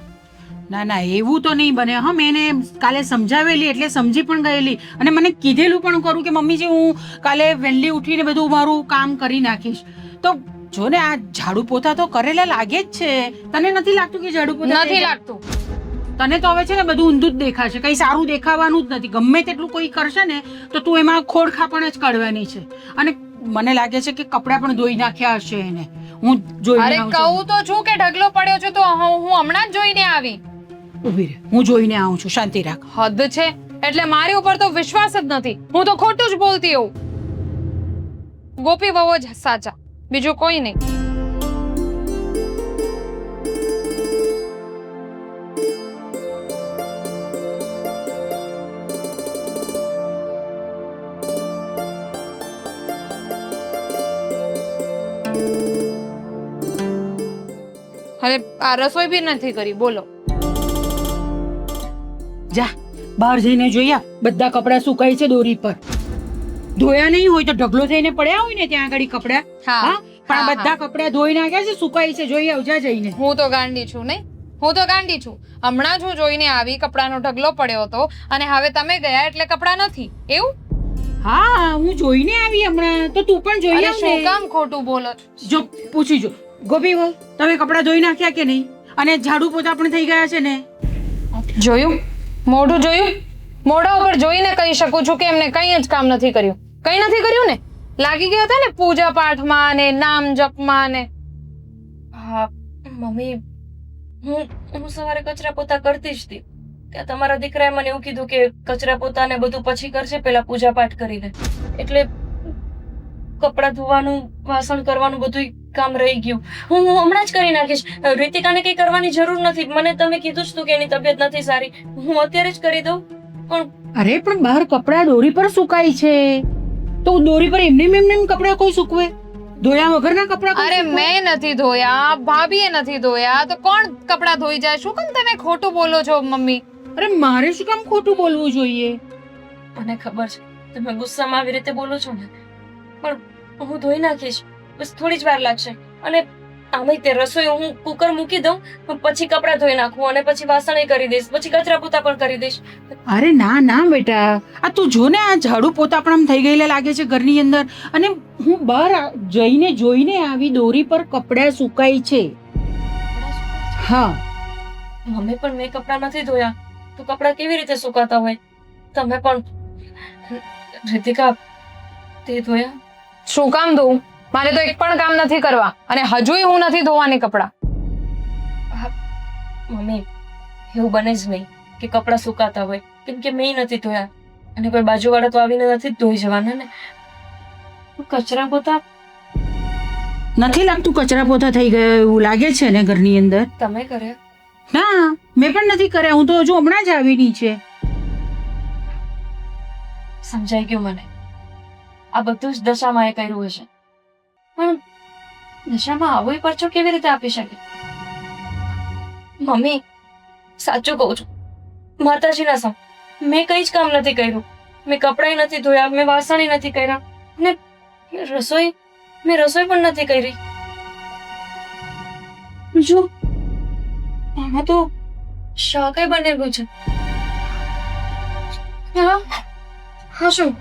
ના, એવું તો નહીં બને. હા, મેં એને કાલે સમજાવેલી એટલે સમજી પણ ગયેલી, અને મને કીધેલું પણ કરું કે મમ્મીજી હું કાલે વહેલી ઉઠીને બધું મારું કામ કરી નાખીશ. તો જો ને આ ઝાડુ પોતા તો કરેલા લાગે જ છે. તને નથી લાગતું કે ઝાડુ પોતા નથી લાગતું. તને તો હવે છે ને બધું ઊંધું જ દેખાશે, કઈ સારું દેખાવાનું જ નથી. ગમે તેટલું કોઈ કરશે ને તો તું એમાં ખોડખાપણ જ કાઢવાની છે. અને મને લાગે છે કે કપડાં પણ ધોઈ નાખ્યા હશે એને. હું જોઈને અરે આવું છું. કહું તો છું કે ઢગલો પડ્યો છે, તો હું હમણાં જ જોઈને આવી. ઊભી રહે, હું જોઈને આવું છું, શાંતિ રાખ. હદ છે, એટલે મારી ઉપર તો વિશ્વાસ જ નથી. હું તો ખોટું જ બોલતી હોઉં. ગોપી વહુ જ સાચા, બીજું કોઈ નહીં. અરે આ રસોઈ બી નથી કરી, બોલો. જા બહાર જઈને જોયા, બધા કપડાં સુકાય છે દોરી પર. ધોયા નહીં હોય તો ઢગલો થઈને પડ્યા હોય ને ત્યાં આગળ કપડાં. હા, પણ આ બધા કપડાં ધોઈ નાખ્યા છે, સુકાય છે. જોઈ આવજા જઈને. હું તો ગાંડી છું નહીં, હું તો ગાંડી છું. હમણાં જ હું જોઈને આવી, કપડાનો ઢગલો પડ્યો હતો, અને હવે તમે ગયા એટલે કપડાં નથી એવું? હા, હું જોઈને આવી હમણાં, તો તું પણ જોઈ અરે આવ શું ને. કામ ખોટું બોલો છો? જો પૂછી જો, ગોપી વહુ તમે કપડાં ધોઈ નાખ્યા કે નહીં? અને ઝાડુ પોતા પણ થઈ ગયા છે ને? જોયું? મોઢું જોયું? મોઢા ઉપર જોઈને કહી શકું છું કે એમને કંઈ જ કામ નથી કર્યું. કંઈ નથી કર્યું ને? લાગી ગયા હતા ને પૂજા પાઠમાં ને નામ જપમાં ને. હા મમ્મી, હું સવારે કચરા પોતા કરતી જ હતી, ત્યાં તમારા દીકરાએ મને એવું કીધું કે કચરા પોતા ને બધું પછી કરશે, પહેલા પૂજા પાઠ કરી લે. એટલે કપડાં ધોવાનું, વાસણ કરવાનું બધું કામ રહી ગયું. હું હમણાં જ કરી નાખીશ. રીતિકાને કઈ કરવાની જરૂર નથી. મને તમે કીધું જ તું કે એની તબિયત નથી સારી, હું અત્યારે જ કરી દઉં. પણ અરે પણ બહાર કપડાં દોરી પર સુકાય છે, તો દોરી પર એમને કપડાં કોઈ સૂકવે? ધોયા વગરના કપડાં કોઈ અરે સૂકવે? મેં નથી ધોયા, ભાભીએ નથી ધોયા, તો કોણ કપડાં ધોઈ જાય? શું કેમ તમે ખોટું બોલો છો મમ્મી? અરે મારે શું કામ ખોટું બોલવું જોઈએ? મને ખબર છે તમે ગુસ્સામાં આવી રીતે બોલો છો ને, પણ હું ધોઈ નાખીશ, બસ થોડી જ વાર લાગશે. અને આમે તે રસોઈ હું કુકર મૂકી દઉં, પછી કપડાં ધોઈ નાખું, અને પછી વાસણ કરી દઈશ, પછી કચરા પોતા પણ કરી દઈશ. અરે ના બેટા, આ તું જો ને, આ ઝાડુ પોતા પણ આમ થઈ ગયેલા લાગે છે ઘરની અંદર. અને હું બહાર જઈને જોઈને આવી, દોરી પર કપડાં સુકાય છે. હા મમ્મી પણ મેં કપડાં નથી ધોયા તો કપડાં કેવી રીતે સુકાતા હોય? તમે પણ રીતિકા તે ધોયા? શું કામ ધોવું? મારે તો એક પણ કામ નથી કરવા અને હજુય હું નથી ધોવાની કપડાં. મમ્મી એવું બને જ નહીં કે કપડાં સુકાતા હોય, કેમ કે મેં નથી ધોયા અને કોઈ બાજુવાળા તો આવીને નથી જ ધોઈ જવાના ને. કચરા પોતા નથી લાગતું કચરા પોતા થઈ ગયા એવું લાગે છે ને ઘરની અંદર? તમે કર્યા? ના મેં પણ નથી કર્યા, હું તો હજુ હમણાં જ આવી નીચે. સમજાઈ ગયું મને. આ બધું જ દશામાં એ કર્યું હશે. પણ દશામાં આવો પરચો કેવી રીતે આપી શકે? મમ્મી સાચું કહું છું, માતાજીના સમ મેં કઈ જ કામ નથી કર્યું. મેં કપડાં નથી ધોયા, મેં વાસણ નથી કર્યા ને મેં રસોઈ પણ નથી કરી. જો આમાં તો શાક બનેલું છે. હા શું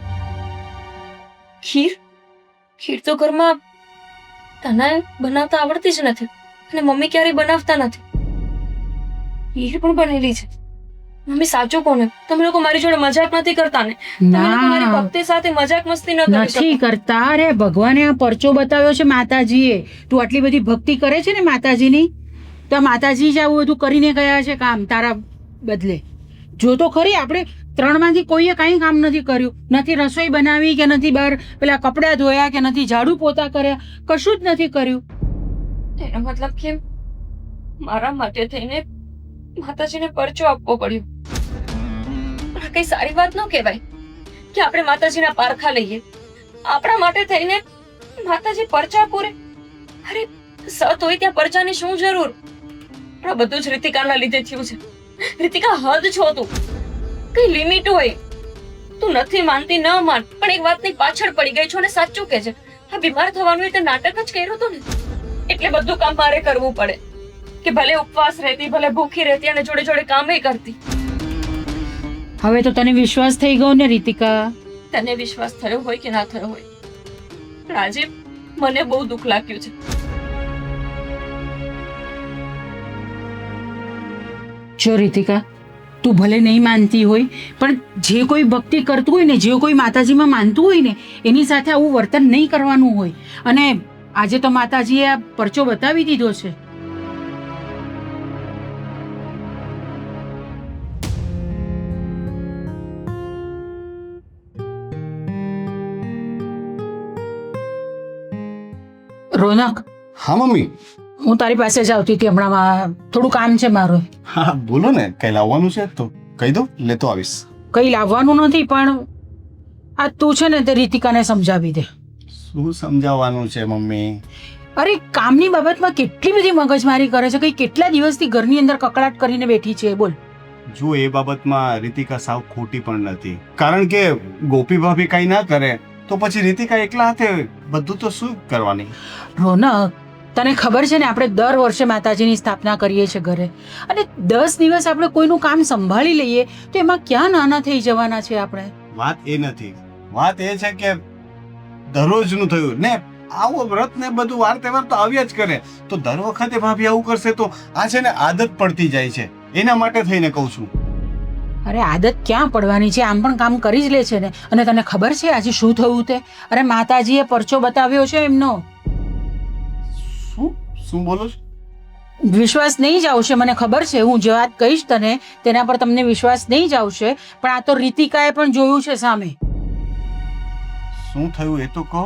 ખીર? ખીર તો ઘરમાં તને બનાવતા આવડતી જ નથી અને મમ્મી ક્યારેય બનાવતા નથી. ખીર પણ બનેલી છે. મમ્મી સાચું કોને, તમે લોકો મારી જોડે મજાક નથી કરતા ને? તમે લોકો મારી ના ભક્તિ સાથે મજાક મસ્તી ન કરી નથી શકો. કરતા. અરે ભગવાને આ પરચો બતાવ્યો છે માતાજીએ. તું આટલી બધી ભક્તિ કરે છે ને માતાજીની, તો માતાજી જ આવું બધું કરીને ગયા છે કામ તારા બદલે. જો તો ખરી આપણે ત્રણમાંથી કોઈએ કાંઈ કામ નથી કર્યું. નથી રસોઈ બનાવી કે નથી બહાર પેલા કપડાં ધોયા કે નથી ઝાડુ પોતા કર્યા, કશું જ નથી કર્યું. એનો મતલબ કે મારા માટે થઈને માતાજીને પરચો આપવો પડ્યો. આ કઈ સારી વાત ન કહેવાય કે આપણે માતાજીના પારખા લઈએ. આપણા માટે થઈને માતાજી પરચા પૂરે. અરે સત હોય ત્યાં પરચાની શું જરૂર? આ બધું જ રીતિકાના લીધે થયું છે. રીતિકા હદ છો તું. કઈ લિમિટ હોય. તું નથી માનતી ન માન, પણ એક વાતની પાછળ પડી ગઈ છો અને સાચું કે છે. આ બીમાર થવાનું એટલે નાટક જ કર્યું હતું ને, એટલે બધું કામ મારે કરવું પડે કે ભલે ઉપવાસ રહેતી, ભલે ભૂખી રહેતી અને જોડે જોડે કામે કરતી. હવે તો તને વિશ્વાસ થઈ ગયો ને રીતિકા? તને વિશ્વાસ થયો હોય કે ના થયો હોય, પણ આજે મને બહુ દુઃખ લાગ્યું છે. જો રીતિકા, તું ભલે નહીં માનતી હોય, પણ જે કોઈ ભક્તિ કરતું હોય ને, જે કોઈ માતાજીમાં માનતું હોય ને, એની સાથે આવું વર્તન નહીં કરવાનું હોય. અને આજે તો માતાજીએ આ પરચો બતાવી દીધો છે. રોનક, હા મમ્મી. હું તારી પાસે જ આવતી હતી હમણાં. થોડું કામ છે મારું. હા બોલો ને, કઈ લાવવાનું છે તો કહી દો, લેતો આવીશ. કંઈ લાવવાનું નથી, પણ આ તું છે ને તે રીતિકાને સમજાવી દે. શું સમજાવવાનું છે મમ્મી? અરે કામની બાબતમાં કેટલી બધી મગજમારી કરે છે. કઈ કેટલા દિવસથી ઘરની અંદર કકડાટ કરીને બેઠી છે. બોલ. જો એ બાબતમાં રીતિકા સાવ ખોટી પણ નથી, કારણ કે ગોપી ભાભી કઈ ના કરે તો પછી રીતિકા એકલા હાથે બધું તો શું કરવાની? રોનક, તને ખબર છે ને આપણે દર વર્ષે માતાજીની સ્થાપના કરીએ છીએ ઘરે, અને 10 દિવસ આપણે કોઈનું કામ સંભાળી લઈએ તો એમાં ક્યાં નાના થઈ જવાના છે આપણે? વાત એ નથી, વાત એ છે કે દરરોજનું થયું ને આવો વ્રત ને બધું વાર તહેવાર તો આવ્યા જ કરે, તો દર વખતે ભાભી આવું કરશે તો આ છે ને આદત પડતી જાય છે. એના માટે થઈને કહું છું. અરે આદત ક્યાં પડવાની છે, આમ પણ કામ કરી જ લે છે ને. અને તને ખબર છે આજે શું થયું તે? અરે માતાજીએ પરચો બતાવ્યો છે એમનો. શું બોલો છો? વિશ્વાસ નહીં જ આવશે, મને ખબર છે. હું જે વાત કહીશ તને તેના પર તમને વિશ્વાસ નહીં જ આવશે, પણ આ તો રીતિકાએ પણ જોયું છે સામે. શું થયું એ તો કહો.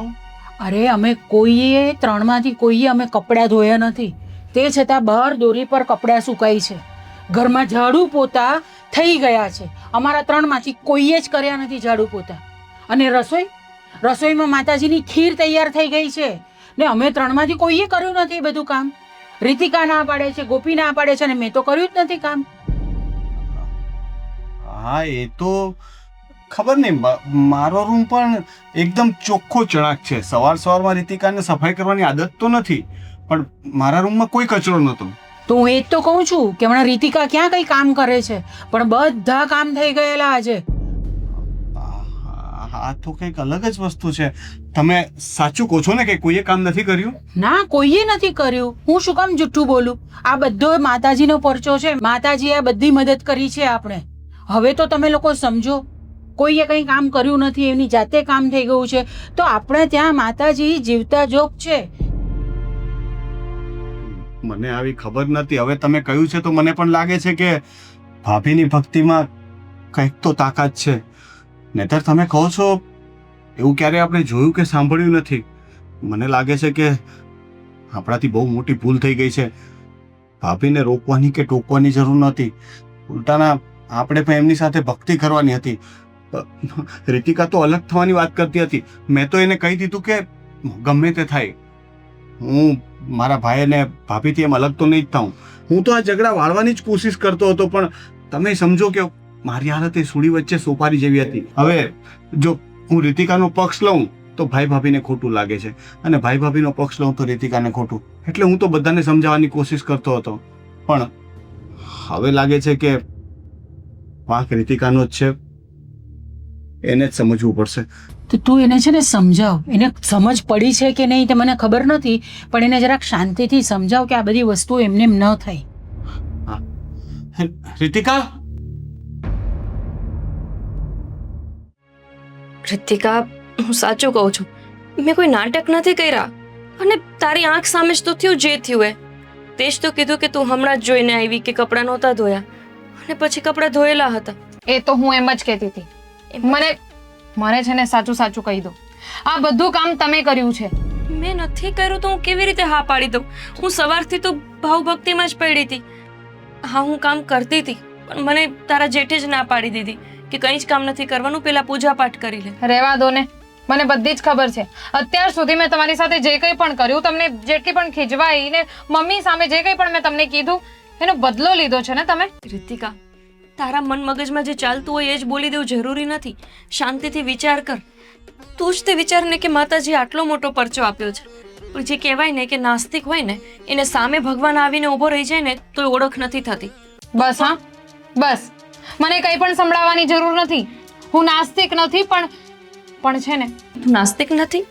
અરે અમે કોઈએ 3માંથી કોઈએ અમે કપડાં ધોયા નથી, તે છતાં બહાર દોરી પર કપડાં સુકાય છે. ઘરમાં ઝાડુ પોતા થઈ ગયા છે. અમારા 3માંથી કોઈએ જ કર્યા નથી ઝાડુ પોતા. અને રસોઈમાં માતાજીની ખીર તૈયાર થઈ ગઈ છે ને અમે 3માંથી કોઈએ કર્યું નથી બધું કામ. રીતિકા ના પાડે છે, ગોપી ના પાડે છે, અને મેં તો કર્યું જ નથી કામ. હા એ તો ખબર નહીં, મારો રૂમ પણ એકદમ ચોખ્ખો ચણાક છે. સવારમાં રીતિકાને સફાઈ કરવાની આદત તો નથી, પણ મારા રૂમમાં કોઈ કચરો નહોતો. તો હું એ જ તો કહું છું કે હમણાં રીતિકા ક્યાં કઈ કામ કરે છે, પણ બધા કામ થઈ ગયેલા આજે. આ તો કંઈક અલગ જ વસ્તુ છે. તમે સાચું કહો છો ને કે કોઈએ કામ નથી કર્યું? ના, કોઈએ નથી કર્યું. હું શું કામ જુઠ્ઠું બોલું? આ બધો માતાજીનો પરચો છે. માતાજીએ આ બધી મદદ કરી છે આપણે. હવે તો તમે લોકો સમજો, કોઈએ કંઈ કામ કર્યું નથી, એની જાતે કામ થઈ ગયું છે. તો આપણે ત્યાં માતાજી જીવતા જોગ છે. મને આવી ખબર નથી. હવે તમે કહ્યું છે તો મને પણ લાગે છે કે ભાભીની ભક્તિમાં કંઈક તો તાકાત છે. નહીંતર તમે કહો છો એવું ક્યારે આપણે જોયું કે સાંભળ્યું નથી. મને લાગે છે કે આપણાથી બહુ મોટી ભૂલ થઈ ગઈ છે. ભાભીને રોકવાની કે ટોકવાની જરૂર નહોતી. ઉલટાના આપણે પણ એમની સાથે ભક્તિ કરવાની હતી. રીતિકા તો અલગ થવાની વાત કરતી હતી. મેં તો એને કહી દીધું કે ગમે તે થાય, હું મારા ભાઈને ભાભીથી એમ અલગ તો નહીં જ થાઉં. હું તો આ ઝઘડા વાળવાની જ કોશિશ કરતો હતો, પણ તમે સમજો કે મારી હાલત એ સુડી વચ્ચે સોપારી જેવી હતી. હવે જો હું રીતિકાનો પક્ષ લઉં તો ભાઈ ભાભીને ખોટું લાગે છે, અને ભાઈ ભાભીનો પક્ષ લઉં તો રીતિકાને ખોટું. એટલે હું તો બધાને સમજાવવાની કોશિશ કરતો હતો, પણ હવે લાગે છે કે વાંક રીતિકાનો જ છે. એને જ સમજવું પડશે. તો તું એને છે ને સમજાવ. એને સમજ પડી છે કે નહીં તે મને ખબર નથી, પણ એને જરાક શાંતિથી સમજાવ કે આ બધી વસ્તુઓ એમને એમ ન થાય. રીતિકા, રિતિકા, હું સાચું કહું છું. મેં કોઈ નાટક નથી કર્યા, અને તારી આંખ સામે જ તો થયું જે થયું એ. તે જ તો કીધું કે તું હમણાં જ જોઈને આવી કે કપડાં નહોતા ધોયા, અને પછી કપડાં ધોયેલા હતા. એ તો હું એમ જ કહેતી હતી. મને છે ને સાચું સાચું કહી દો, આ બધું કામ તમે કર્યું છે. મેં નથી કર્યું તો હું કેવી રીતે હા પાડી દઉં? હું સવારથી તો ભાવભક્તિમાં જ પડી હતી. હા, હું કામ કરતી હતી, પણ મને તારા જેઠે જ ના પાડી દીધી કે કંઈ જ કામ નથી કરવાનું, પેલા પૂજા પાઠ કરી લે. રહેવા દો ને, મને બધી જ ખબર છે. અત્યાર સુધી મેં તમારી સાથે જે કંઈ પણ કર્યું, તમને જેટલી પણ ખીજવાઈ ને મમ્મી સામે જે કંઈ પણ મેં તમને કીધું, એનો બદલો લીધો છે ને તમે. રિતિકા, તારા મન મગજમાં જે ચાલતું હોય એ જ બોલી દેવું જરૂરી નથી. શાંતિથી વિચાર કર. તું જ તે વિચારને કે માતાજી આટલો મોટો પરચો આપ્યો છે, પણ જે કહેવાય ને કે નાસ્તિક હોય ને એને સામે ભગવાન આવીને ઊભો રહી જાય ને તો ઓળખ નથી થતી. બસ હા, બસ. મને કંઈ પણ સંભળાવવાની જરૂર નથી. હું નાસ્તિક નથી, પણ છે ને, તું નાસ્તિક નથી?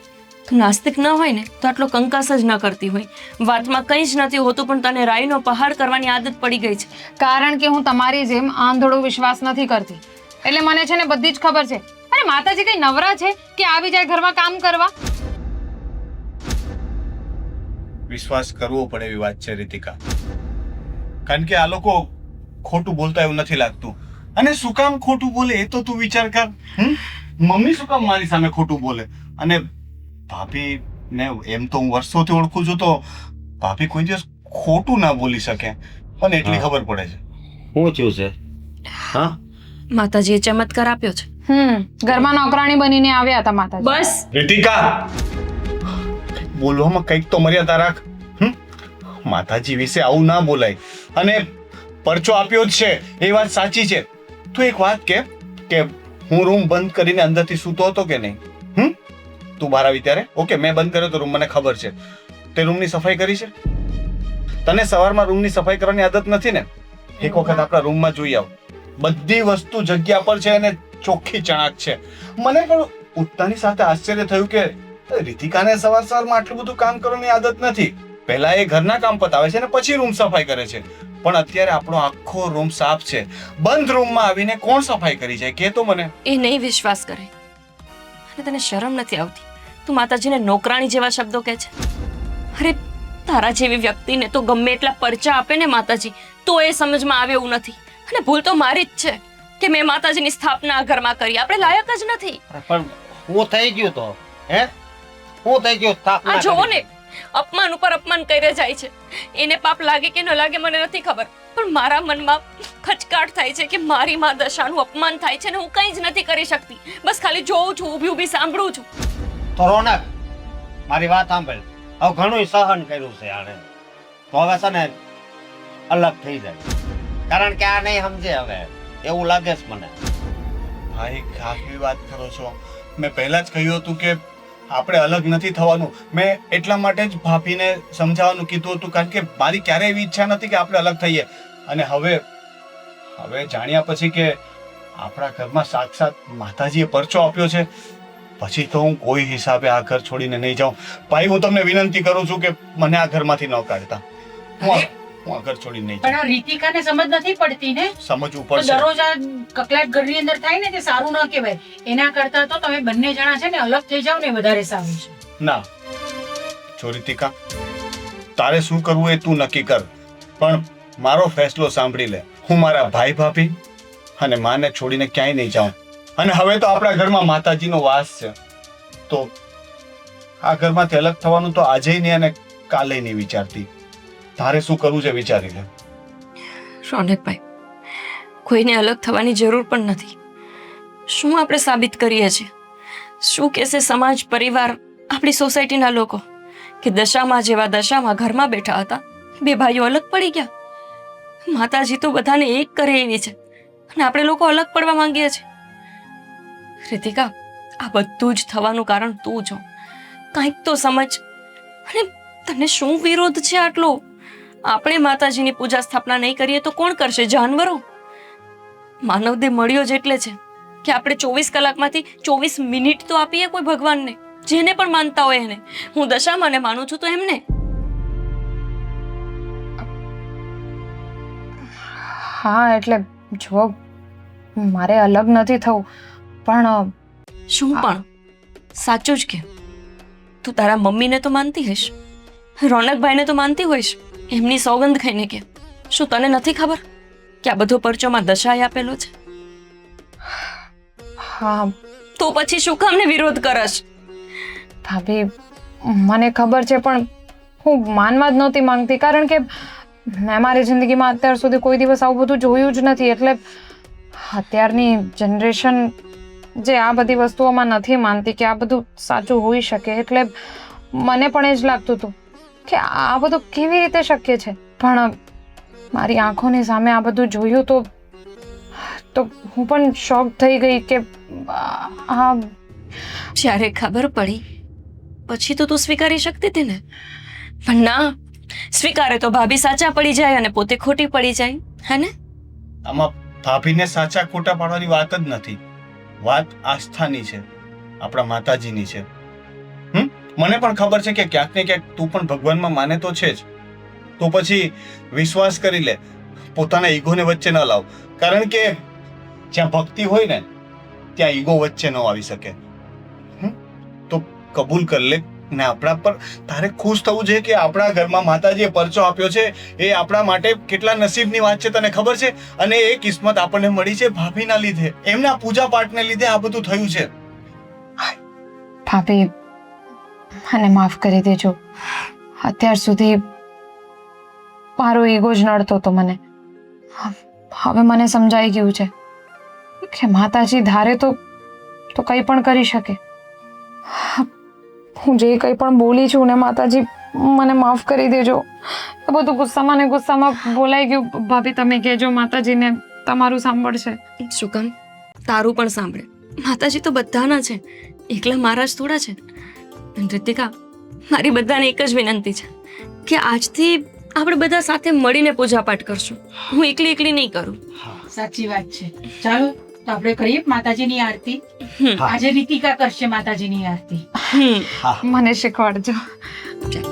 તું નાસ્તિક ન હોય ને તો આટલો કંકાસ જ ન કરતી હોય. વાતમાં કંઈ જ નથી હોતું, પણ તને રાઈનો પહાડ કરવાની આદત પડી ગઈ છે. કારણ કે હું તમારી જેમ આંધળો વિશ્વાસ નથી કરતી. એટલે મને છે ને બધી જ ખબર છે. અરે માતાજી કઈ નવરા છે કે આવી જાય ઘરમાં કામ કરવા? વિશ્વાસ કરવો પડે એવી વાત છે રીતિકા. કારણ કે આ લોકો ખોટું બોલતા એવું નથી લાગતું. અને શું કામ ખોટું બોલે એ તો તું વિચાર કર. મમ્મી શું કામ મારી સામે ખોટું બોલે? અને ભાભી ને એમ તો હું વર્ષોથી ઓળખું છું, તો ભાભી કોઈ દિવસ ખોટું ના બોલી શકે, પણ એટલી ખબર પડે છે. શું થયું છે? હા, માતાજીએ ચમત્કાર આપ્યો છે. ઘરમાં નોકરાણી બનીને આવ્યા હતા માતાજી. બસ રીતિકા, બોલવામાં કંઈક તો મર્યાદા રાખ. માતાજી વિશે આવું ના બોલાય. અને પરચો આપ્યો જ છે એ વાત સાચી છે. તું એક વાત કે હું રૂમ બંધ કરીને અંદરથી સૂતો હતો કે નહીં? તું બહાર આવી ત્યારે ઓકે, મેં બંધ કર્યો તો રૂમ, મને ખબર છે. તે રૂમની સફાઈ કરી છે? તને સવારમાં રૂમની સફાઈ કરવાની આદત નથી ને? એક વખત આપણા રૂમમાં જોઈ આવ. બધી વસ્તુ જગ્યા પર છે અને ચોખ્ખી ચણાક છે. મને પણ ઉઠતાની સાથે આશ્ચર્ય થયું કે રીતિકાને સવારમાં આટલું બધું કામ કરવાની આદત નથી. પહેલા એ ઘરના કામ પતાવે છે ને પછી રૂમ સફાઈ કરે છે. પણ અત્યારે આપણો આખો રૂમ સાફ છે. બંધ રૂમમાં આવીને કોણ સફાઈ કરી જાય કે તો મને? એ નહીં વિશ્વાસ કરે. અને તને શરમ નથી આવતી? તું માતાજીને નોકરાણી જેવા શબ્દો કહે છે. અરે તારા જેવી વ્યક્તિને તો ગમે એટલા પરચા આપે ને માતાજી, તો એ સમજમાં આવે એવું નથી. અને ભૂલ તો મારી જ છે કે મેં માતાજીની સ્થાપના આ ઘરમાં કરી. આપણે લાયક જ નથી. પણ હું થઈ ગયું તો હું થઈ ગયું સ્થાપના આ જોવો કરી. ને, અપમાન ઉપર અપમાન કરે જાય છે. એને પાપ લાગે કે ન લાગે મને નથી ખબર, પણ મારા મનમાં ખચકાટ થાય છે કે મારી મા દશાનું અપમાન થાય છે ને હું કંઈ જ નથી કરી શકતી. બસ ખાલી જોઉં છું, ઊભી ઊભી સાંભળું છું. તો રોનક, મારી વાત સાંભળ. હવે ઘણું સહન કર્યું છે આણે, તો હવે છે ને અલગ થઈ જાય. કારણ કે આ નહીં સમજે હવે, એવું લાગે છે મને. ભાઈ કાકી વાત કરો છો. મેં પહેલા જ કહ્યું હતું કે આપણે અલગ નથી થવાનું. મેં એટલા માટે જ ભાભીને સમજાવવાનું કીધું હતું, કારણ કે મારી ક્યારેય એવી ઈચ્છા નથી કે આપણે અલગ થઈએ. અને હવે જાણ્યા પછી કે આપણા ઘરમાં સાક્ષાત માતાજીએ પરચો આપ્યો છે, પછી તો હું કોઈ હિસાબે આ ઘર છોડીને નહીં જાઉં. ભાઈ, હું તમને વિનંતી કરું છું કે મને આ ઘરમાંથી ન કાઢતા. હું આ ઘર છોડીને નહીં પણ જાઉં. આ રીતિકાને સમજ નથી પડતી ને. સમજવું તો પડશે. દરરોજ આ કકલાટ ઘરની અંદર થાય ને તે સારું ન કહેવાય. એના કરતા તો તમે બંને જણા છે ને અલગ થઈ જાવ ને વધારે સારું છે. ના જો રીતિકા, તારે શું કરવું એ તું નક્કી કર, પણ મારો ફેસલો સાંભળી લે. હું મારા ભાઈ ભાભી અને માને છોડીને ક્યાંય નહીં જાઉં. અને હવે તો આપણા ઘરમાં માતાજીનો વાસ છે, તો આ ઘરમાંથી અલગ થવાનું તો આજે નહીં અને કાલે નહીં વિચારતી. તારે શું કરવું છે વિચારી લે. રોનકભાઈ, કોઈને અલગ થવાની જરૂર પણ નથી. શું આપણે સાબિત કરીએ છીએ? શું કહેશે સમાજ, પરિવાર, આપણી સોસાયટીના લોકો કે દશામાં જેવા દશામાં ઘરમાં બેઠા હતા, બે ભાઈઓ અલગ પડી ગયા. માતાજી તો બધાને એક કરે એવી છે અને આપણે લોકો અલગ પડવા માંગીએ છીએ. રીતિકા, આ બધું જ થવાનું કારણ તું છો. કાંઈક તો સમજ. અને તને શું વિરોધ છે આટલો? આપણે માતાજીની પૂજા સ્થાપના નહીં કરીએ તો કોણ કરશે? જાનવરો. માનવદેહ મળ્યો જ એટલે છે કે આપણે 24 કલાકમાંથી 24 મિનિટ તો આપીએ કોઈ ભગવાનને, જેને પણ માનતા હોય એને. હું દશામાને માનું છું તો એમને. હા એટલે જો મારે અલગ નથી થવું, પણ શું પણ? સાચું જ કે તું તારા મમ્મીને તો માનતી હઈશ, રોનકભાઈને તો માનતી હોઈશ, એમની સોગંદ ખાઈને કે શું તને નથી ખબર કે આ બધો પરચોમાં દશાએ આપેલો છે? હા તો પછી શું કામને વિરોધ કરશ? ભાભી, મને ખબર છે પણ હું માનવા જ નહોતી માંગતી, કારણ કે મેં મારી જિંદગીમાં અત્યાર સુધી કોઈ દિવસ આવું બધું જોયું જ નથી. એટલે અત્યારની જનરેશન જે આ બધી વસ્તુઓમાં નથી માનતી કે આ બધું સાચું હોઈ શકે, એટલે મને પણ એ જ લાગતું હતું કે આ બધું કેવી રીતે શક્ય છે. પણ મારી આંખોની સામે આ બધું જોયું તો હું પણ શોક થઈ ગઈ કે આ જ્યારે ખબર પડી પછી તો તું સ્વીકારી શકતી હતી ને, પણ ના, સ્વીકારે તો ભાભી સાચા પડી જાય અને પોતે ખોટી પડી જાય, હે ને? આમાં ભાભીને સાચા ખોટા પાડવાની વાત જ નથી. વાત આસ્થાની છે, આપણા માતાજીની છે. મને પણ ખબર છે કે ક્યાંક ને ક્યાંક તું પણ ભગવાનમાં માને તો છે જ. તો પછી વિશ્વાસ કરી લે, પોતાના ઈગોને વચ્ચે ન લાવ. કારણ કે જ્યાં ભક્તિ હોય ને ત્યાં ઈગો વચ્ચે ન આવી શકે. તો કબૂલ કર લે ને આપણા પર તારે ખુશ થવું છે કે આપણા ઘરમાં માતાજીએ પરચો આપ્યો છે. એ આપણા માટે કેટલા નસીબની વાત છે તને ખબર છે? અને એ કિસ્મત આપણને મળી છે ભાભીના લીધે, એમના પૂજા પાઠને લીધે આ બધું થયું છે. ભાભી, મને માફ કરી દેજો. અત્યાર સુધી મારો ઈગો જ નડતો હતો મને. હવે મને સમજાઈ ગયું છે કે માતાજી ધારે તો કંઈ પણ કરી શકે. હું જે કંઈ પણ બોલી છું ને માતાજી, મને માફ કરી દેજો. એ બધું ગુસ્સામાં ને ગુસ્સામાં બોલાઈ ગયું. ભાભી, તમે કહેજો માતાજીને, તમારું સાંભળશે. શું કામ? તારું પણ સાંભળે. માતાજી તો બધાના છે, એકલા મારા જ થોડા છે. રીતિકા, મારી બધાને એક જ વિનંતી છે કે આજથી આપણે બધા સાથે મળીને પૂજા પાઠ કરશું. હું એકલી નહીં કરું. સાચી વાત છે. ચાલો તો આપણે કરીએ માતાજીની આરતી. આજે રીતિકા કરશે માતાજીની આરતી. મને શીખવાડજો. ચાલ.